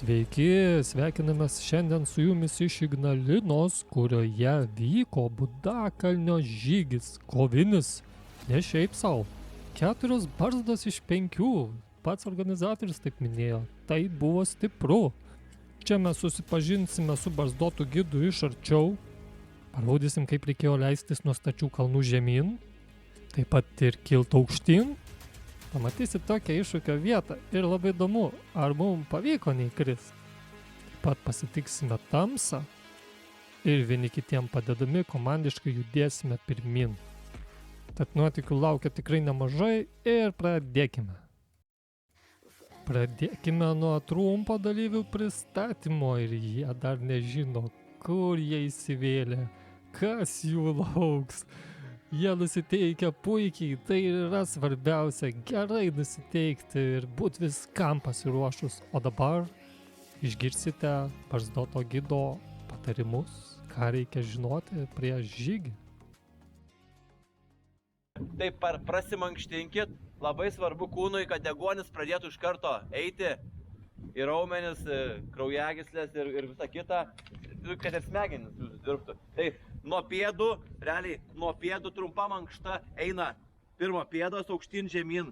Sveiki, sveikinamės šiandien su jumis iš Ignalinos, kurioje vyko Budakalnio žygis, kovinis, ne šiaip sau. 4 barzdos iš 5, pats organizatorius taip minėjo, tai buvo stipru. Čia mes susipažinsime su barzdotų gidu iš arčiau, parodysim, kaip reikėjo leistis nuo stačių kalnų žemyn, taip pat ir kilt aukštyn. Pamatysit tokią iššūkio vietą ir labai įdomu, ar mums pavyko neįkrist. Taip pat pasitiksime tamsą ir vieni kitiem padedami komandiškai judėsime pirmin. Tad nuotykių laukia tikrai nemažai ir pradėkime. Pradėkime nuo trumpo dalyvių pristatymo ir jie dar nežino, kur jie įsivėlė, kas jų lauks. Jie nusiteikia puikiai, tai yra svarbiausia, gerai nusiteikti ir būti viskam pasiruošus. O dabar išgirsite barzdoto gido patarimus, ką reikia žinoti prieš žygį. Taip prasimankštinkit, labai svarbu kūnui, kad deguonis pradėtų iš karto eiti į raumenis, kraujagyslės ir visą kitą, kad ir smegenis dirbtų. Tai nuo pėdų, realiai nuo pėdų trumpa mankšta eina pirmo pėdos aukštyn žemyn,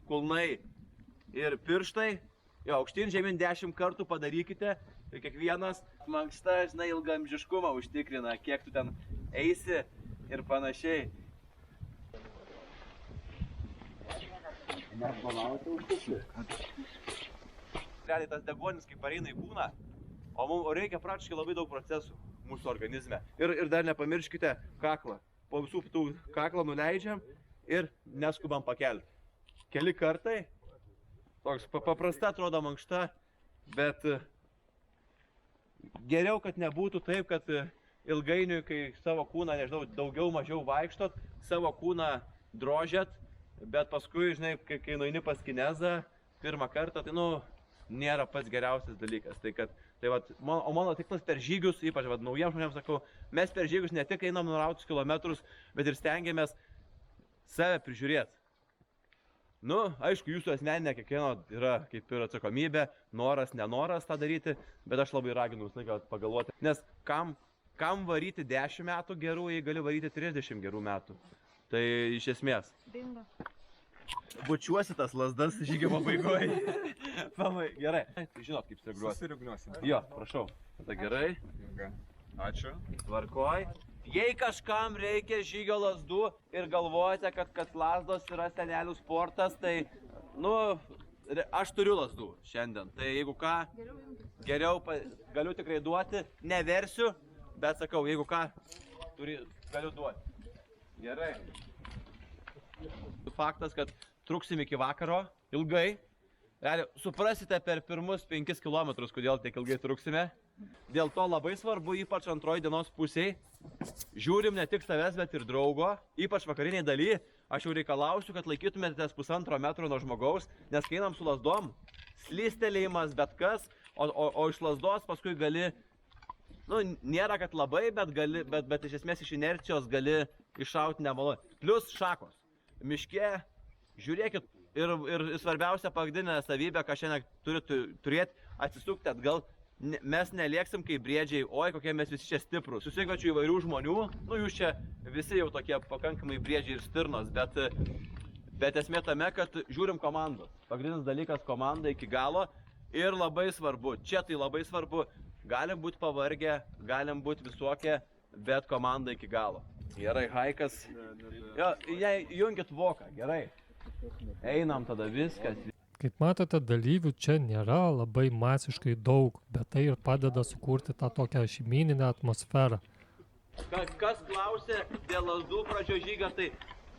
kulnai ir pirštai. Jo, aukštyn žemyn 10 kartų padarykite ir kiekvienas mankšta, žinai, ilgaamžiškumą užtikrina, kiek tu ten eisi ir panašiai. Realiai tas deguonis kaip pareina į kūną, o mums reikia praktiškai labai daug procesų mūsų organizme. Ir dar nepamirškite kaklą. Po visų tų kaklą nuleidžiam ir neskubam pakelti. Keli kartai, toks paprasta atrodo mankšta, bet geriau, kad nebūtų taip, kad ilgainiui, kai savo kūną, nežinau, daugiau mažiau vaikštot, savo kūną drožėt, bet paskui, žinai, kai nueini pas kinezą pirmą kartą, tai, nėra pats geriausias dalykas. Tai mano tikslas per žygius, ypač naujiems žmonėms sakau, mes per žygius ne tik einam nurautus kilometrus, bet ir stengiamės save prižiūrėti. Aišku, jūsų asmeninė kiekvieno yra kaip ir atsakomybė, noras, nenoras tą daryti, bet aš labai raginu visą laiką pagalvoti. Nes kam varyti 10 metų gerų, jei gali varyti 30 gerų metų. Tai iš esmės. Bingo. Bučiuosi tas lazdas žygio pabaigoje. Gerai. Žinot, kaip sureguliuosi. Sureguliuosim. Jo, prašau. Tada gerai. Ačiū. Tvarkoj. Jei kažkam reikia žygio lazdų ir galvojate, kad lazdos yra senelių sportas, tai, aš turiu lazdų šiandien. Tai jeigu ką, geriau galiu tikrai duoti. Neversiu, bet sakau, jeigu ką, galiu duoti. Gerai. Faktas, kad truksim iki vakaro ilgai. Suprasite per pirmus 5 km, kodėl tiek ilgai truksime. Dėl to labai svarbu, ypač antroji dienos pusėje, žiūrim ne tik savęs, bet ir draugo. Ypač vakariniai daly, aš jau reikalausiu, kad laikytumėtės 1,5 metro nuo žmogaus, nes kai einam su lazdom, slystelėjimas bet kas, o iš lazdos paskui gali, nėra kad labai, bet iš esmės iš inercijos gali iššauti nemalonę. Plius šakos. Miške, žiūrėkit, ir svarbiausia pagrindinė savybė, ką šiandien turite turėti, atsisukti atgal. Mes nelieksim kaip briedžiai, oi kokie mes visi čia stiprus. Susikvačiu įvairių žmonių, jūs čia visi jau tokie pakankamai briedžiai ir stirnos, bet esmė tame, kad žiūrim komandos. Pagrindinis dalykas komanda iki galo ir labai svarbu, čia tai labai svarbu, galim būti pavargę, galim būti visokie, bet komanda iki galo. Gerai, haikas. Jo, jungit voką, gerai. Einam tada viskas. Kaip matote, dalyvių čia nėra labai masiškai daug, bet tai ir padeda sukurti tą tokią šeimyninę atmosferą. Kas klausė dėl lazdų pradžio žygio, tai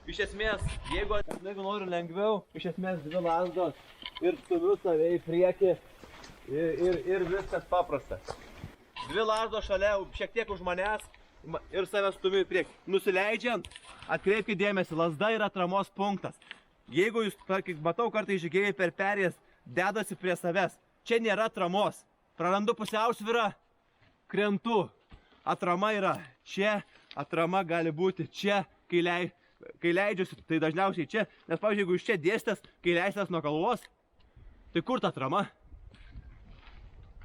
iš esmės, jeigu noriu lengviau, iš esmės 2 lazdos ir stumiu save į priekį ir viskas paprasta. 2 lazdos šalia, šiek tiek už manęs ir save stumiu į priekį. Nusileidžiant, atkreipkite dėmesį, lazda yra atramos punktas. Jeigu jūs, matau, kartais žygėjai per perėjas dedasi prie savęs, čia nėra atramos. Prarandu pusiausvyrą, krentu. Atrama yra čia, atrama gali būti čia, kai leidžiuosi, tai dažniausiai čia. Nes, pavyzdžiui, jeigu jūs čia dėstės, kai leistės nuo kalvos, tai kur ta atrama?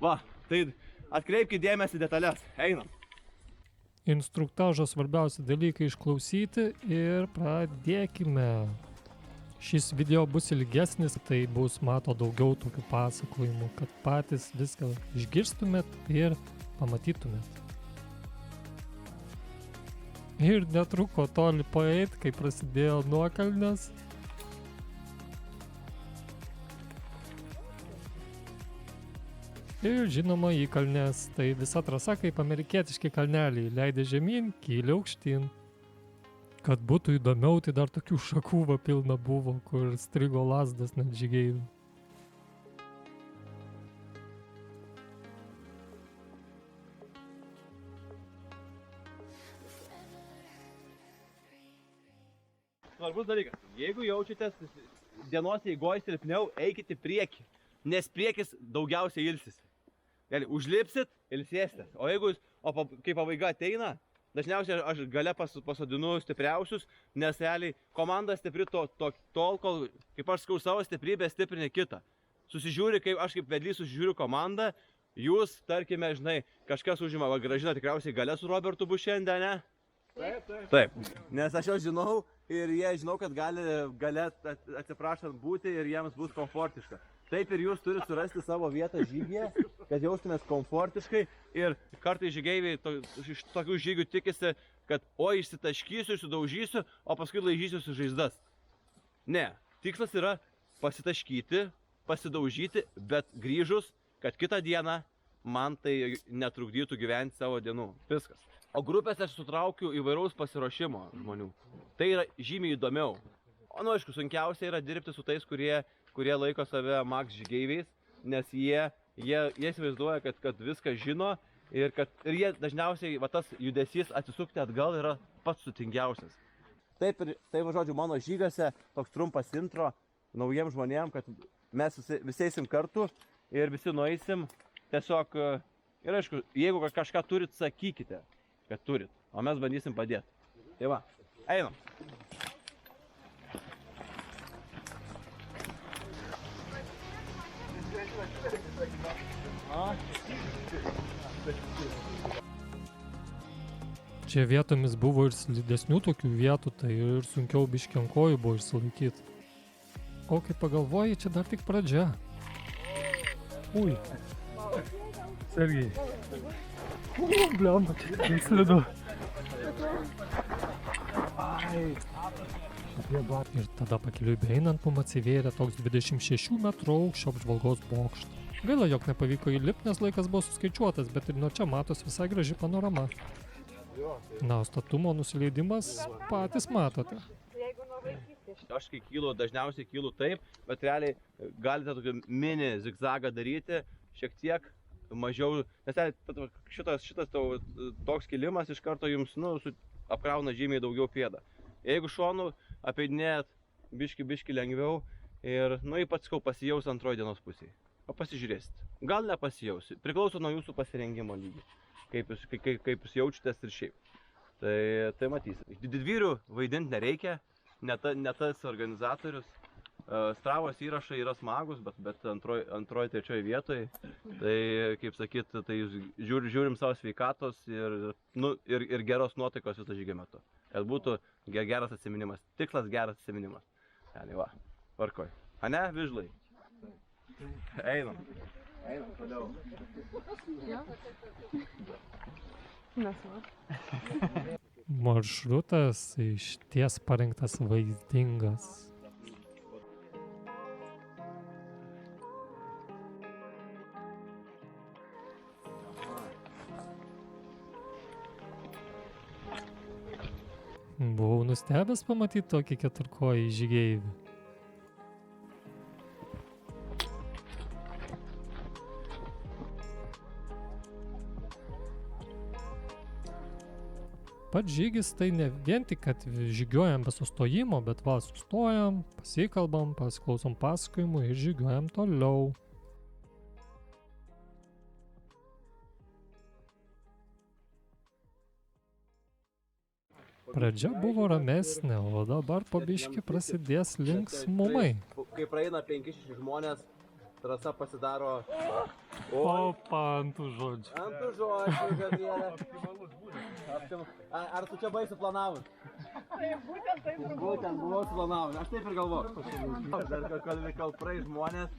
Va, tai atkreipkite dėmesį detalės. Einam. Instruktažo svarbiausi dalykai išklausyti ir pradėkime. Šis video bus ilgesnis, tai bus mato daugiau tokių pasakojimų, kad patys viską išgirstumėt ir pamatytumėt. Ir netruko toli paeit, kai prasidėjo nuokalnės. Ir žinoma įkalnės, tai visa trasa kaip amerikietiški kalneliai, leidė žemyn, kyli aukštyn. Kad būtų įdomiau, tai dar tokių šakų va pilna buvo, kur strigo lazdas net žygeivių. Svarbus dalykas, jeigu jaučiatės dienos eigoj silpniau, eikite į priekį, nes priekis daugiausiai ilsisi. Gali, užlipsit, ilsėsite, o jeigu kai pabaiga ateina, dažniausiai aš gale pasodinu stipriausius, nes realiai komanda stipri tol, kol, kaip aš sakau, savo stiprybę stiprinė kitą. Susižiūri, kaip aš kaip vedlys susižiūriu komandą, jūs, tarkime, žinai, kažkas užima, va Gražina tikriausiai gale su Robertu bus šiandien, ne? Taip. Nes aš jau žinau ir jie žinau, kad gale atsiprašant būti ir jiems bus komfortiška. Taip ir jūs turite surasti savo vietą žygyje, kad jaustumės komfortiškai ir kartais žygeiviai iš tokių žygių tikisi, kad išsitaškysiu, sudaužysiu, o paskui laižysiu su žaizdas. Ne, tikslas yra pasitaškyti, pasidaužyti, bet grįžus, kad kitą dieną man tai netrukdytų gyventi savo dienų. Viskas. O grupėse aš sutraukiu įvairaus pasiruošimo žmonių. Tai yra žymiai įdomiau. O nu, aišku, sunkiausia yra dirbti su tais, kurie laiko save max žygeiviais, nes jie įsivaizduoja, kad viską žino ir jie dažniausiai tas judesys atsisukti atgal yra pats sutingiausias. Taip, žodžiu, mano žygose toks trumpas intro naujiems žmonėms, kad mes visi eisim kartu ir visi nueisim. Tiesiog, ir aišku, jeigu kažką turit, sakykite, kad turit, o mes bandysim padėti. Tai va, einam. Čia vietomis buvo ir slidesnių tokių vietų, tai ir sunkiau biškį ant kojų buvo išsilaikyti. O kai pagalvoji, čia dar tik pradžia. Ui. Sergiai. Blemba, čia tai slidu. Ir tada pakeliui beeinant mum atsivėrė toks 26 metrų aukščio apžvalgos bokštas. Gaila, jog nepavyko įlipti, nes laikas buvo suskaičiuotas, bet ir nuo čia matos visai graži panorama. Na, o statumo nusileidimas patys matote. Aš kai kylu, dažniausiai kylu taip, bet realiai galite tokį mini zigzagą daryti, šiek tiek mažiau, nes šitas toks kilimas iš karto jums apkrauna žymiai daugiau pėdą. Jeigu šonu apeidinėjat biški lengviau ir ypač pasijaus antroji dienos pusėje. O pasižiūrėsit. Gal nepasijausi. Priklauso nuo jūsų pasirengimo lygį. Kaip jūs jaučiatės ir šiaip. Tai matysit. Didvyrių vaidinti nereikia. Ne tas organizatorius. Stravos įrašai yra smagus, bet antroji, trečioji vietoje. Tai, kaip sakyt, tai žiūrim savo sveikatos ir geros nuotaikos viso žygio metu. Kad būtų geras atsiminimas. Tikslas geras atsiminimas. Gali, va. Tvarkoj. Ane, vižlai? Einam. Einam, toliau. Maršrutas išties parinktas vaizdingas. Buvau nustebęs pamatyti tokį keturkojį žygeivį. Pats žygis tai ne vien tik, kad žygiuojam be sustojimo, bet va sustojam, pasikalbam, pasiklausom pasakojimų ir žygiuojam toliau. Pradžia buvo ramesnė, o dabar po biškį prasidės linksmumai. Kai praeina 5-6 žmonės, trasa pasidaro... Opa, ant tų žodžių. Ant tų žodžių, Gabrielė. Ar tu čia baisi planavus? Būtent buvau suplanavus, aš taip ir galvoju. Dar kol praeis žmonės.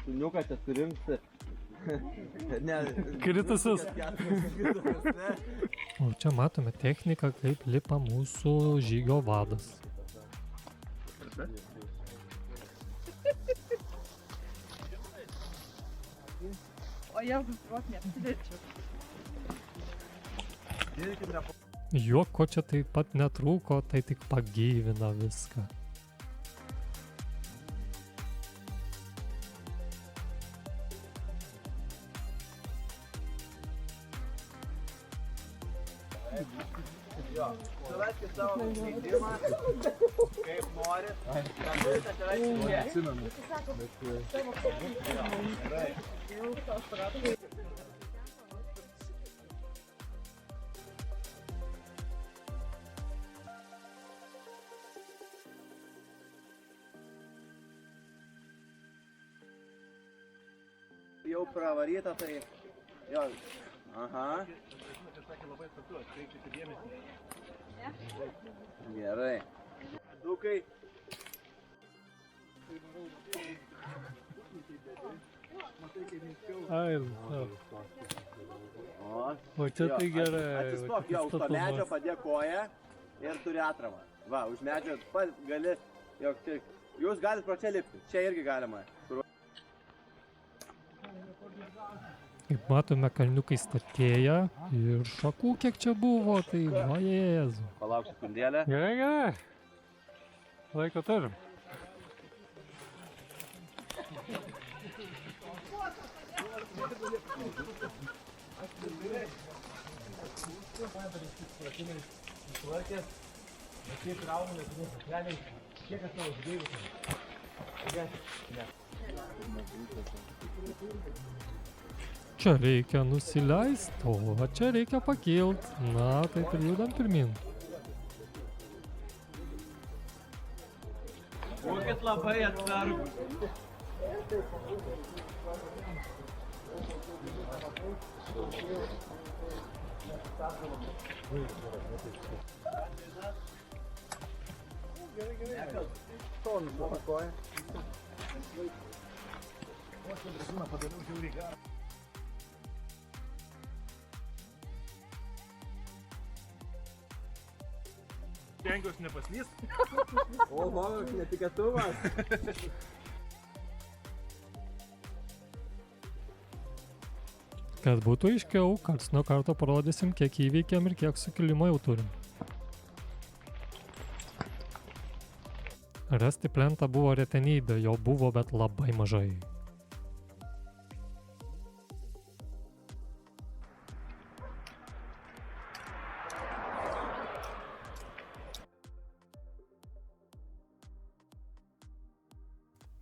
Šuniuką čia surinksi. Kritusius. O čia matome techniką, kaip lipa mūsų žygio vadas. O jeigu vos neapsiverčiau. Juoko čia taip pat netrūko, tai tik pagyvina viską. Suraskit savo žaidimą, kaip norit. Atsimenu. Jau pravaryta, tai... Jo. Aha. Gerai. Dukai. Ai, o čia tai gerai. Atsistok, jau už to medžio padėk koją ir turi atramą. Va, už medžio gali, jog čia, jūs galite pro čia lipti, čia irgi galima. Kaip matome, kalniukai statėja ir šakų kiek čia buvo, tai va Jėzu. Palauk sekundėlę. Gerai, gerai. Laiko turim. Čia reikia nusileist, o čia reikia pakilt. Na, taip ir judam pirmin. Būkit labai atsargus. Stengiuosi nepaslys. Oho, netikėtumas. Kad būtų aiškiau, karts nuo karto parodysim, kiek įveikėm ir kiek sukilimo jau turim. Rasti plentą buvo retenybė, jo buvo, bet labai mažai.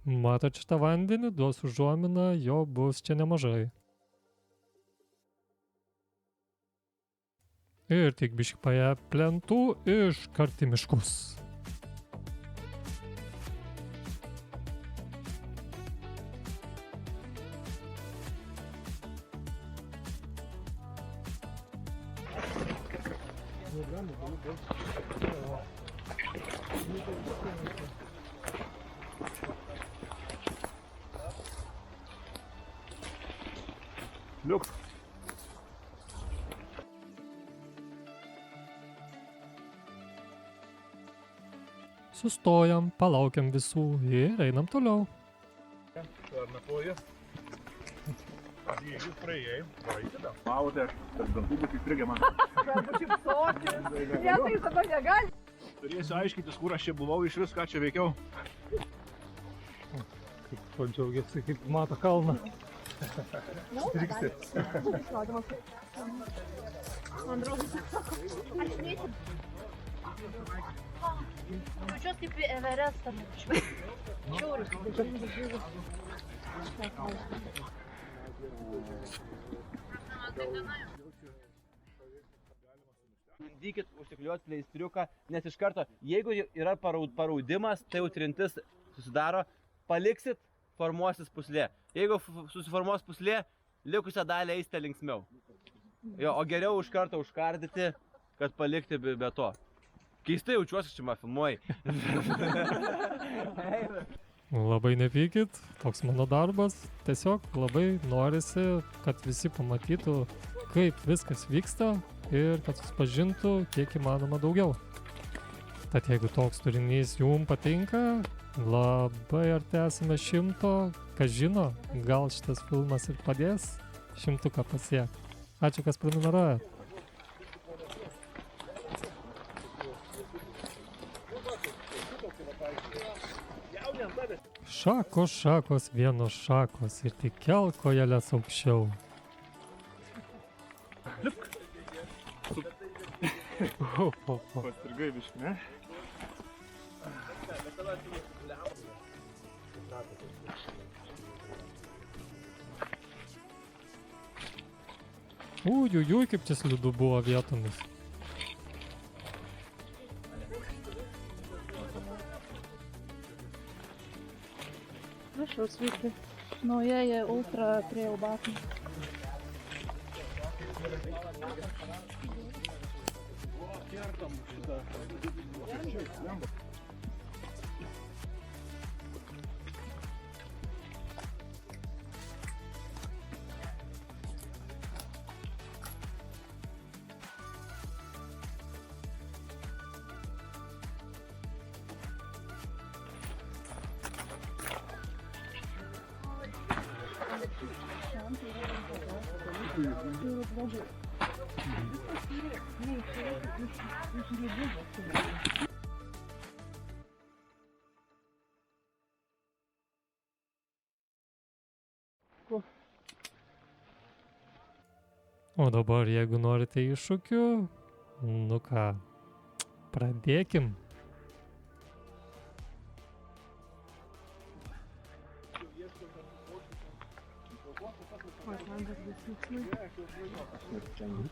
Matot šitą vandenį, duos užuominą, jo bus čia nemažai. Ir tik biškį paėję plentų iškart į miškus. Liuks. Sustojam, palaukiam visų ir einam toliau. Ar napoju? Jeigu praėjai, varai tada. Mavote, kad dantų bus įstrigę man. Galbūt šipsotis. Ne, tai dabar negali. Turėsiu aiškintis, kur aš čia buvau, iš vis, ką čia veikiau. Kaip padžiaugiasi, kaip mato kalną. Striksi. Man draugas sako, aš neįsiu. Jaučiuos kaip į Everestą. Šiaurės. Bandykit užsikliuoti pleistriuką, nes iš karto, jeigu yra paraudimas, tai jau trintis susidaro, paliksit, formuosis puslė. Jeigu susiformuos puslė, likusią dalį eisite linksmiau. Jo, o geriau iš karto užkardyti, kad palikti be to. Keistai jaučiuosi, čia man filmuoji. Labai nepykit, toks mano darbas. Tiesiog labai norisi, kad visi pamatytų, kaip viskas vyksta ir kad susipažintų kiek įmanoma daugiau. Tad jeigu toks turinys jums patinka, labai arti esame 100, kas žino, gal šitas filmas ir padės 100 pasiekti. Ačiū, kas prenumeruoja. Šakos, šakos, vienos šakos ir tik kelk kojeles aukščiau. Pastrigai biški, ne? Uj, kaip čia slidu buvo vietomis. Prašau, sveiki. Nauja ultra trail batai. O dabar, jeigu norite iššūkių, nu ką, pradėkim.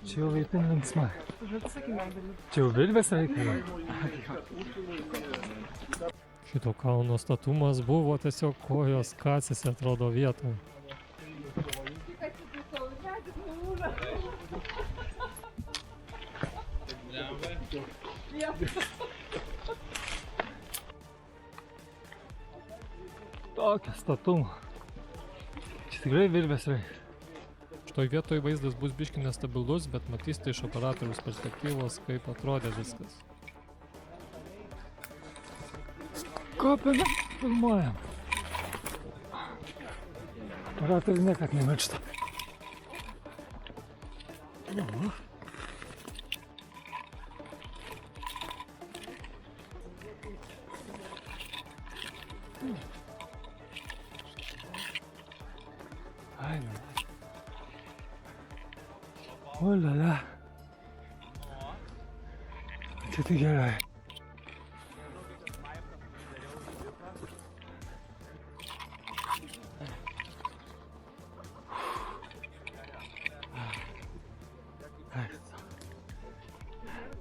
Čia jau itin linksma. Čia jau virvės reikia. Šito kalno statumas buvo tiesiog kojos kasėse atrodo vietoje. Tokia statuma. Čia tikrai virvės reikia. Šitoj vietoj vaizdas bus biški nestabilus, bet matysite iš operatoriaus perspektyvos, kaip atrodė viskas. Kopėme, filmuojam. Operatoriai niekad nemiršta. Ai, ne. O lala. Čia tai gerai.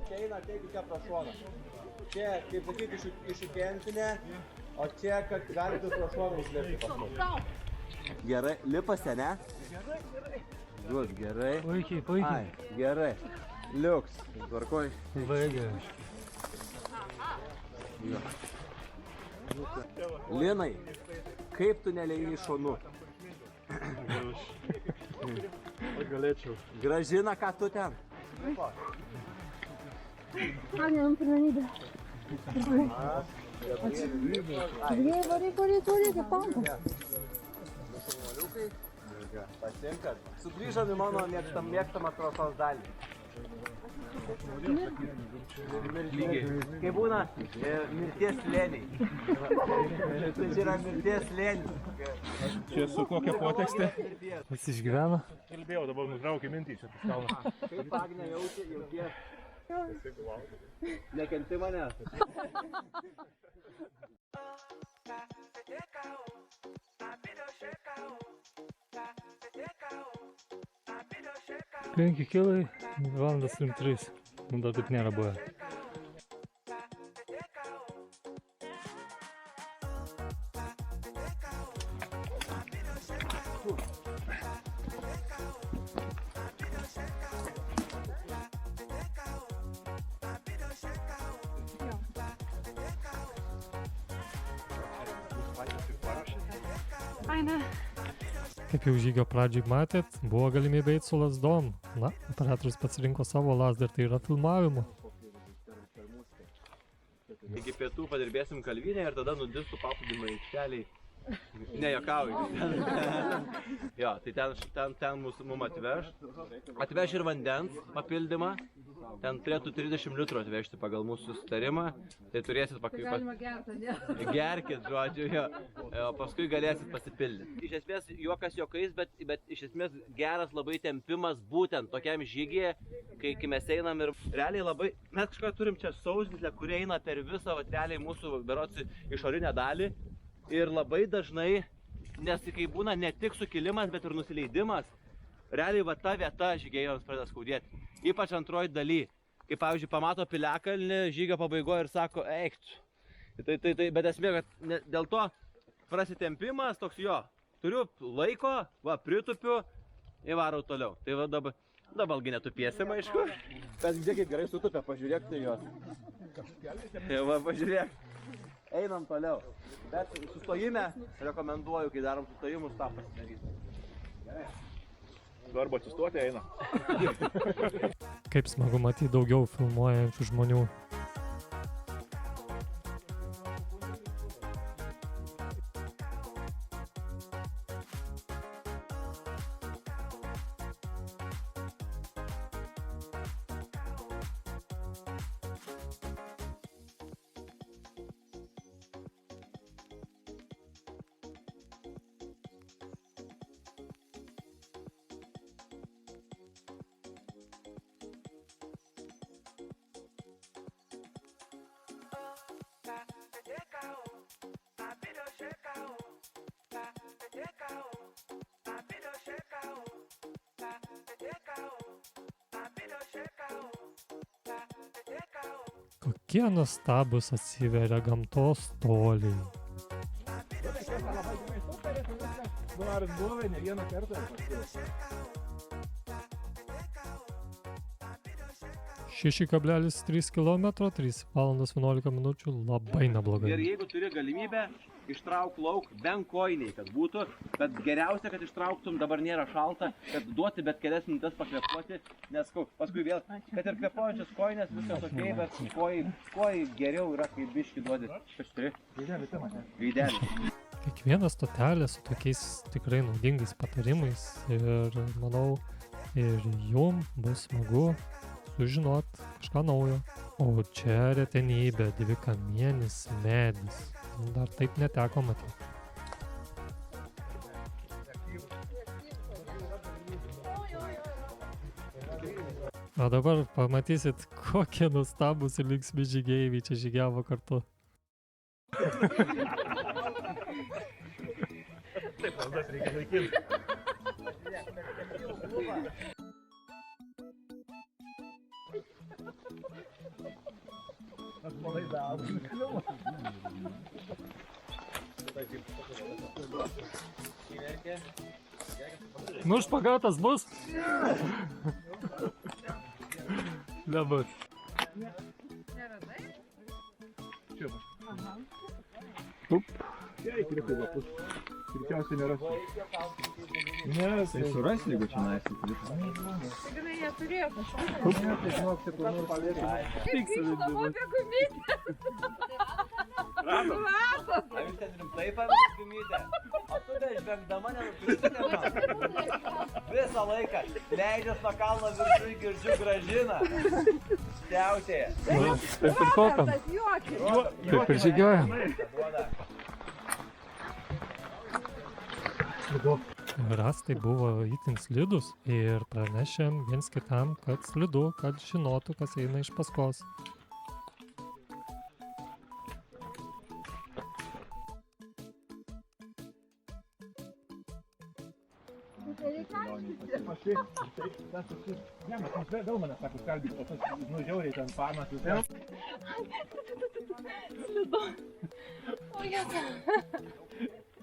Čia eina, ateikite pro šoną. Čia, kaip sakyti, išikėntinė, o čia, kad galite pro šoną užlipti paskui. Gerai, lipasi, ne? Gerai. Good, gerai. Puikiai. Ai, gerai. Liuks, tvarkoj. Labai gerai. Jo. Linai, kaip tu neleini šonu? Galėčiau. Gražina, ką tu ten? Ангелом пирамида. Varyk, pampas. Pasimkat. Sugrįžom į mano mėgstamą trasos dalį. Lygiai. Kai būna mirties slėniai. Tai čia yra mirties slėnis. Čia su kokia potekstė? Jis išgyveno. Kalbėjau, dabar nutraukė mintį čia tas kalnas. Kaip Agnė jaučia, jauties. Nekenti manęs. Penki kilai, valandas 3. Nu, dar taip nėra buvę. Eine. Kaip jau žygio pradžiai matėt, buvo galimybė eiti su lasdom. Na, operatorius pasirinko savo lasdą ir tai yra filmavimo. Iki pietų padirbėsim kalvinę ir tada nudistų paplūdimio aikšteliai. Ne, juokauju. Jo, tai ten mums atveš. Atveš ir vandens papildymą. Ten turėtų 30 litrų atvežti pagal mūsų susitarimą. Tai turėsit Galima gerti, ne? Gerkit, žodžiu, jo. O paskui galėsit pasipildyti. Iš esmės, juokas juokais, bet iš esmės geras labai tempimas būtent tokiam žygyje, kai mes einam ir realiai labai, mes kažką turim čia sausgyslę, kuri eina per visą, realiai mūsų berods išorinę dalį. Ir labai dažnai, nes kai būna ne tik sukilimas, bet ir nusileidimas, realiai va ta vieta žygėjams pradeda skaudėti. Ypač antroji daly. Kai pavyzdžiui pamato piliakalnį žygio pabaigoje ir sako, eik tu. Bet esmė, kad dėl to prasitempimas toks jo. Turiu laiko, va pritupiu ir varau toliau. Tai va dabalgi netupiesim, aišku. Bet žiūrėk, kaip gerai sutupia, pažiūrėk tai jos. Va, pažiūrėk. Einam toliau. Bet sustojime rekomenduoju, kai darom sustojimus, tą pasidaryti. Svarbu atsistoti eina. Kaip smagu matyti daugiau filmuojančių žmonių. Kokie nuostabus atsiveria gamtos toliai. Ar buvai ne vieną kartą? 6,3 km, 3 valandos 11 minučių, labai neblogai. Ir jeigu turi galimybę, ištrauk lauk bent kojiniai, kad būtų, bet geriausia, kad ištrauktum, dabar nėra šalta, kad duoti bet kelias minutės pakvėpuoti, nes paskui vėl, kad ir kvėpuojančias kojinės, viskas ok, bet kojai geriau yra, kai biški duodi. Kažturi? Gaidelį. Kiekviena stotelė su tokiais tikrai naudingais patarimais ir manau, ir jum bus smagu sužinot kažką naujo. O čia retenybė, dvikamienis medis. Dar taip neteko matyti. O dabar pamatysit, kokie nuostabūs ir linksmi žygeiviai čia žygiavo kartu. Taip, maldas reikia laikyti. Aš malai daug. Nu, špagatas bus? Nebus. Neradai? Čia bus. Aha. Gerai, kripų lapus. Greičiausiai nerasi. Nes tai surasi, jeigu čia naisi. Taigi jie turėjo kažką. Ne, tai žinok, čia kur nors palėtų. Kaip grįždavo apie gumytę. Radom. A jūs ten rimtai pavyzdžiui gumytę? O tu bežvengdama nenukrisite man. Visą laiką leidžias nuo kalno viršui girdžiu Gražiną. Stiautėje. Taip ir kopiam. Tas juokis. Taip ir žygiuojam. Duoda. Rąstai buvo itin slidus ir pranešėm viens kitam, kad slidu, kad žinotų, kas eina iš paskos. Ne, mes vėl mane sako skalbyti, o tas nužiauriai ten panas.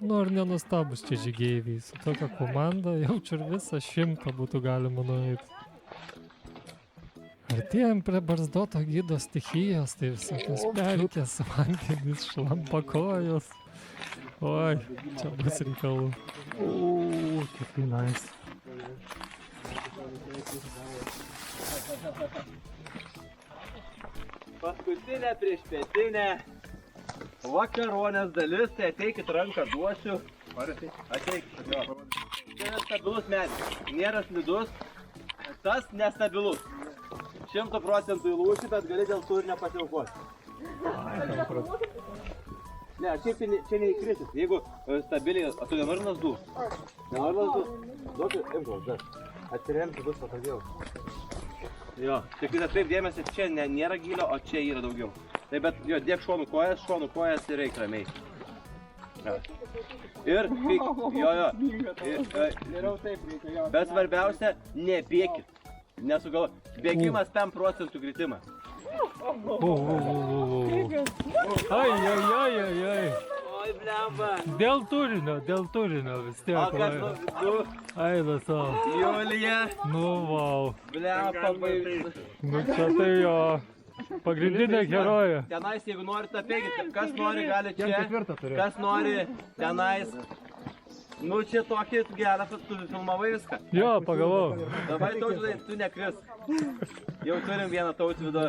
Nu ar nenustabus čia žygeiviai, su tokia komanda jaučiu ir visą 100 būtų galima nueiti. Artėjom prie barzdoto gido stichijos, tai visokios pelkės, vandenys, šlampakojos. Oi, čia bus reikalų. Kaip tai nice. Paskutinė prieš pietinę vakaronės dalis, tai ateikit ranką duosiu. Ateikit, jo. Čia nestabilus medis, nėra slidus, tas nestabilus. 100% įlūši, bet gali dėl to ir nepasiaukoti. Ne, šiaip čia neįkrisis, jeigu stabiliai, o tu nenori lasdų? Nenori lasdų? Duokit, imkos, dar. Atsiremti bus patogiau. Jo, tik taip dėmesį, čia nėra gylio, o čia yra daugiau. Tai bet, jo, dėk šonų kojas ir eik ramiai. Ja. Ir, jo. Bet svarbiausia, nebėkit. Nesugalvo. Bėgimas 5% kritimas. Ai. Oi, blemba. Dėl turinio vis tiek. O kas tu? Aina savo. Julija. Nu, vau. Blemba, baigti. Nu, čia tai jo. Pagrindinė herojė. Tenais, jeigu norite apėkit, kas nori, gali čia. Kas nori, tenais. Nu, čia tokį gerą, tu filmavai viską. Jo, pagalvojau. Dabar Tautvidai, tu nekris. Jau turim vieną Tautvidą,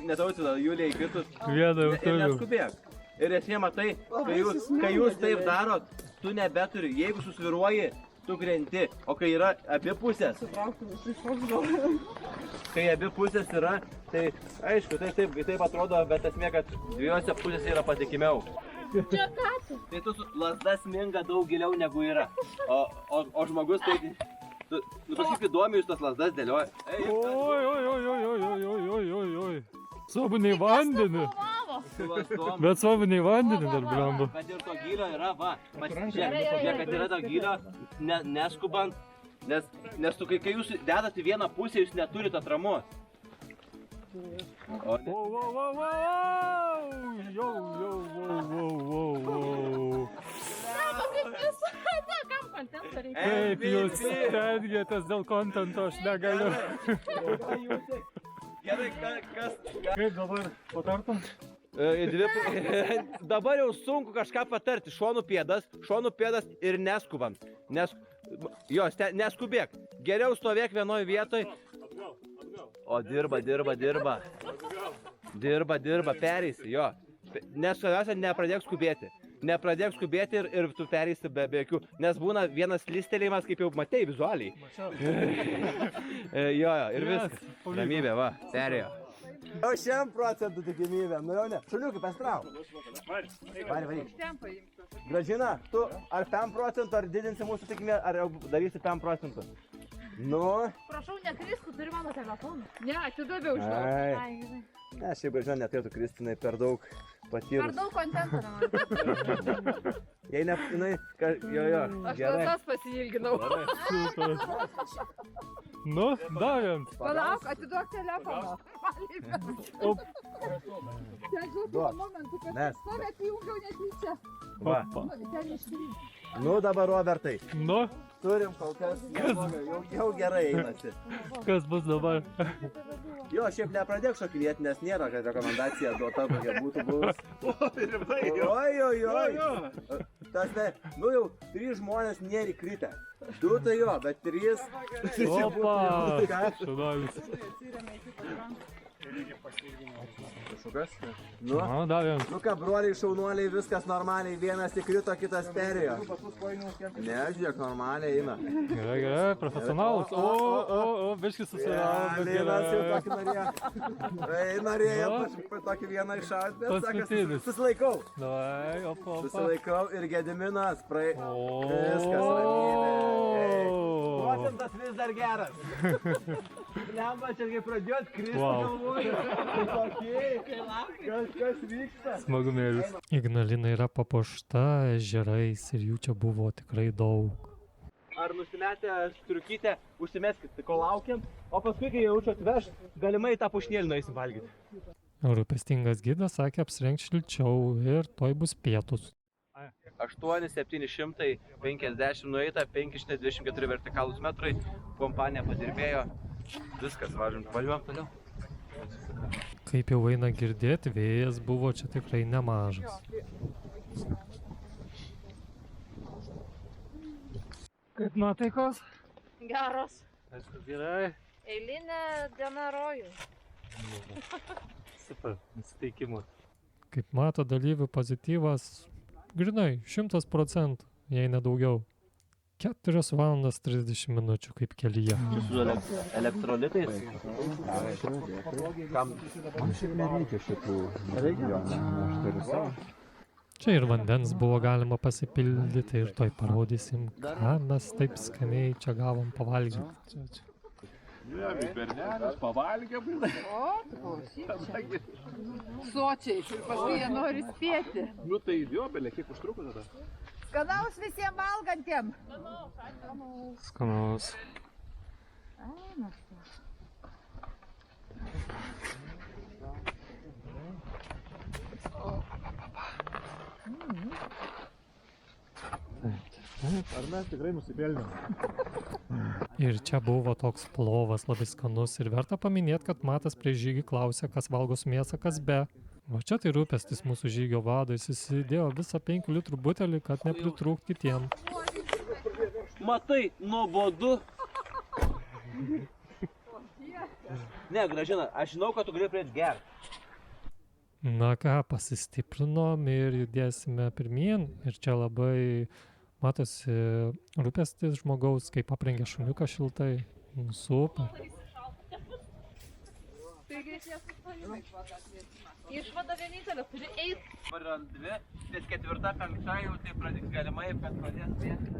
ne Tautvidą, Juliją įkritus. Vieną jau Ir turim. neskubėk. Ir esmė matai, kai jūs taip darot, tu nebeturi. Jeigu susviruoji, tu krenti. O kai yra abi pusės. Kai abi pusės yra, tai aišku, tai taip atrodo, bet esmė, kad dviejose pusėse yra patikimiau. Tai tu lasda sminga daug giliau negu yra. O žmogus tai... Nu kažkaip įdomi jūs tas lasdas dėlioja. Oi. Svarbu nei vandenį. Bet svarbu nei vandenį dar blemba. Bet ir to gylio yra, va. Žiūrėk, kad yra to gylio, neskubant. Nes tu, kai jūs dedat į vieną pusę, jūs neturite atramos. Kaip jūs stengiatės dėl kontento, aš negaliu. Gerai, kas? Kaip dabar patartum? Dabar jau sunku kažką patarti. Šonų pėdas ir neskubant. Jo, neskubėk. Geriau stovėk vienoj vietoj. O dirba. Dirba, pereisi, jo. Nes svarbiausia, nepradėk skubėti ir tu pereisi be jokių. Nes būna vienas listelėjimas, kaip jau matei vizualiai. Jo, ir viskas. Ramybė, va, perėjo. Jau 100% tikimybė, nu jau ne. Šuniukai, pastrauk. Varyk. Gražina, tu ar 5% ar didinsi mūsų tikimybę, ar jau darysi 5%? Nu. Prašau, nekristų, turi mano telefoną. Ne, atidaviau žinau. Ne, šiaip Gražina neturėtų kristinai per daug patyrus. Per daug kontento nemanau. Jei ne, jinai, jo, Aš gerai. tas pasiilginau. Super. Nu, davėm. Palauk, atiduok telefoną. Op. Ten žinau momentų, kad Nes. save atjungiau netyčia. Va. Ten ištrynė. Nu dabar, Robertai, Nu, turim kol kas, jau gerai einasi. kas bus dabar? Jo, šiaip nepradėk šokinėti, nes nėra, kad rekomendacija duota, kokia būtų buvus. Oi. Tas ne, nu jau 3 žmonės nėra įkritę. 2 tai jo, bet 3... Opa, šudolis. Kažkokas? Nu, Davėm. nu ką, broliai, šaunuoliai, viskas normaliai, vienas įkrito, kitas perėjo. Ne, žiūrėk, normaliai eina. Gerai, profesionalus. O, biškis susirado. Linas jau tokį norėjo. Norėjo tokį vieną iššauti, bet sakas, Paskutinis. susilaikau. Davai, opa. Susilaikau ir Gediminas viskas procentas vis dar geras. Lemba, čia kai pradėjot kristi, galvoju. Kas vyksta? Smagumėlis. Ignalina yra papuošta ežerais ir jų čia buvo tikrai daug. ar nusimetę striukytę, užsimeskit, kol laukiam, o paskui, kai jaučiu atveš, galimai tą pušnėlį nueisim valgyti. Rūpestingas gidas sakė apsirengti šilčiau ir toj bus pietus. 8750 nueita, 524 vertikalūs metrai, kompanija padirbėjo, viskas, važiuojam toliau. Kaip jau eina girdėti, vėjas buvo čia tikrai nemažas. Kaip nuotaikos? Geros. Aišku, gerai. Eilinė diena rojų. Super, nusiteikimas. Kaip mato, dalyvių pozityvas grinai 100%, jei nedaugiau. 4 valandas 30 minučių kaip kelyje. Su elektrolitais? Kam? Šiaip nereikia šitų. Reikia? Aš turiu savo. Čia ir vandens buvo galima pasipildyti ir toj parodysim, ką mes taip skaniai čia gavom pavalgyti. Bernelis pavalgė, būdai. O, klausyk. Sočiai, ir paskui jie nori spėti. Nu tai diobelė, kiek užtruko tada? Skanaus visiems valgantiem. Skanaus. Ar mes tikrai nusipelnėm? Ir čia buvo toks plovas labai skanus ir verta paminėti, kad Matas prieš žygį klausė, kas valgo su mėsa, kas be. O čia tai rūpestis mūsų žygio vado, jis įsidėjo visą 5 litrų butelį, kad nepritrūkt kitiem. Matai, nuobodu. Ne, Gražina, aš žinau, kad tu gali pradėti gerti. Na ką, pasistiprinom ir judėsime pirmyn. Ir čia labai matosi rūpestis žmogaus, kaip aprengia šuniuką šiltai. Nu, super. Išvada vienintelė, turi eiti. Dabar yra 2, ties 4-5 jau tai pradės galimai, kad pradės pėsti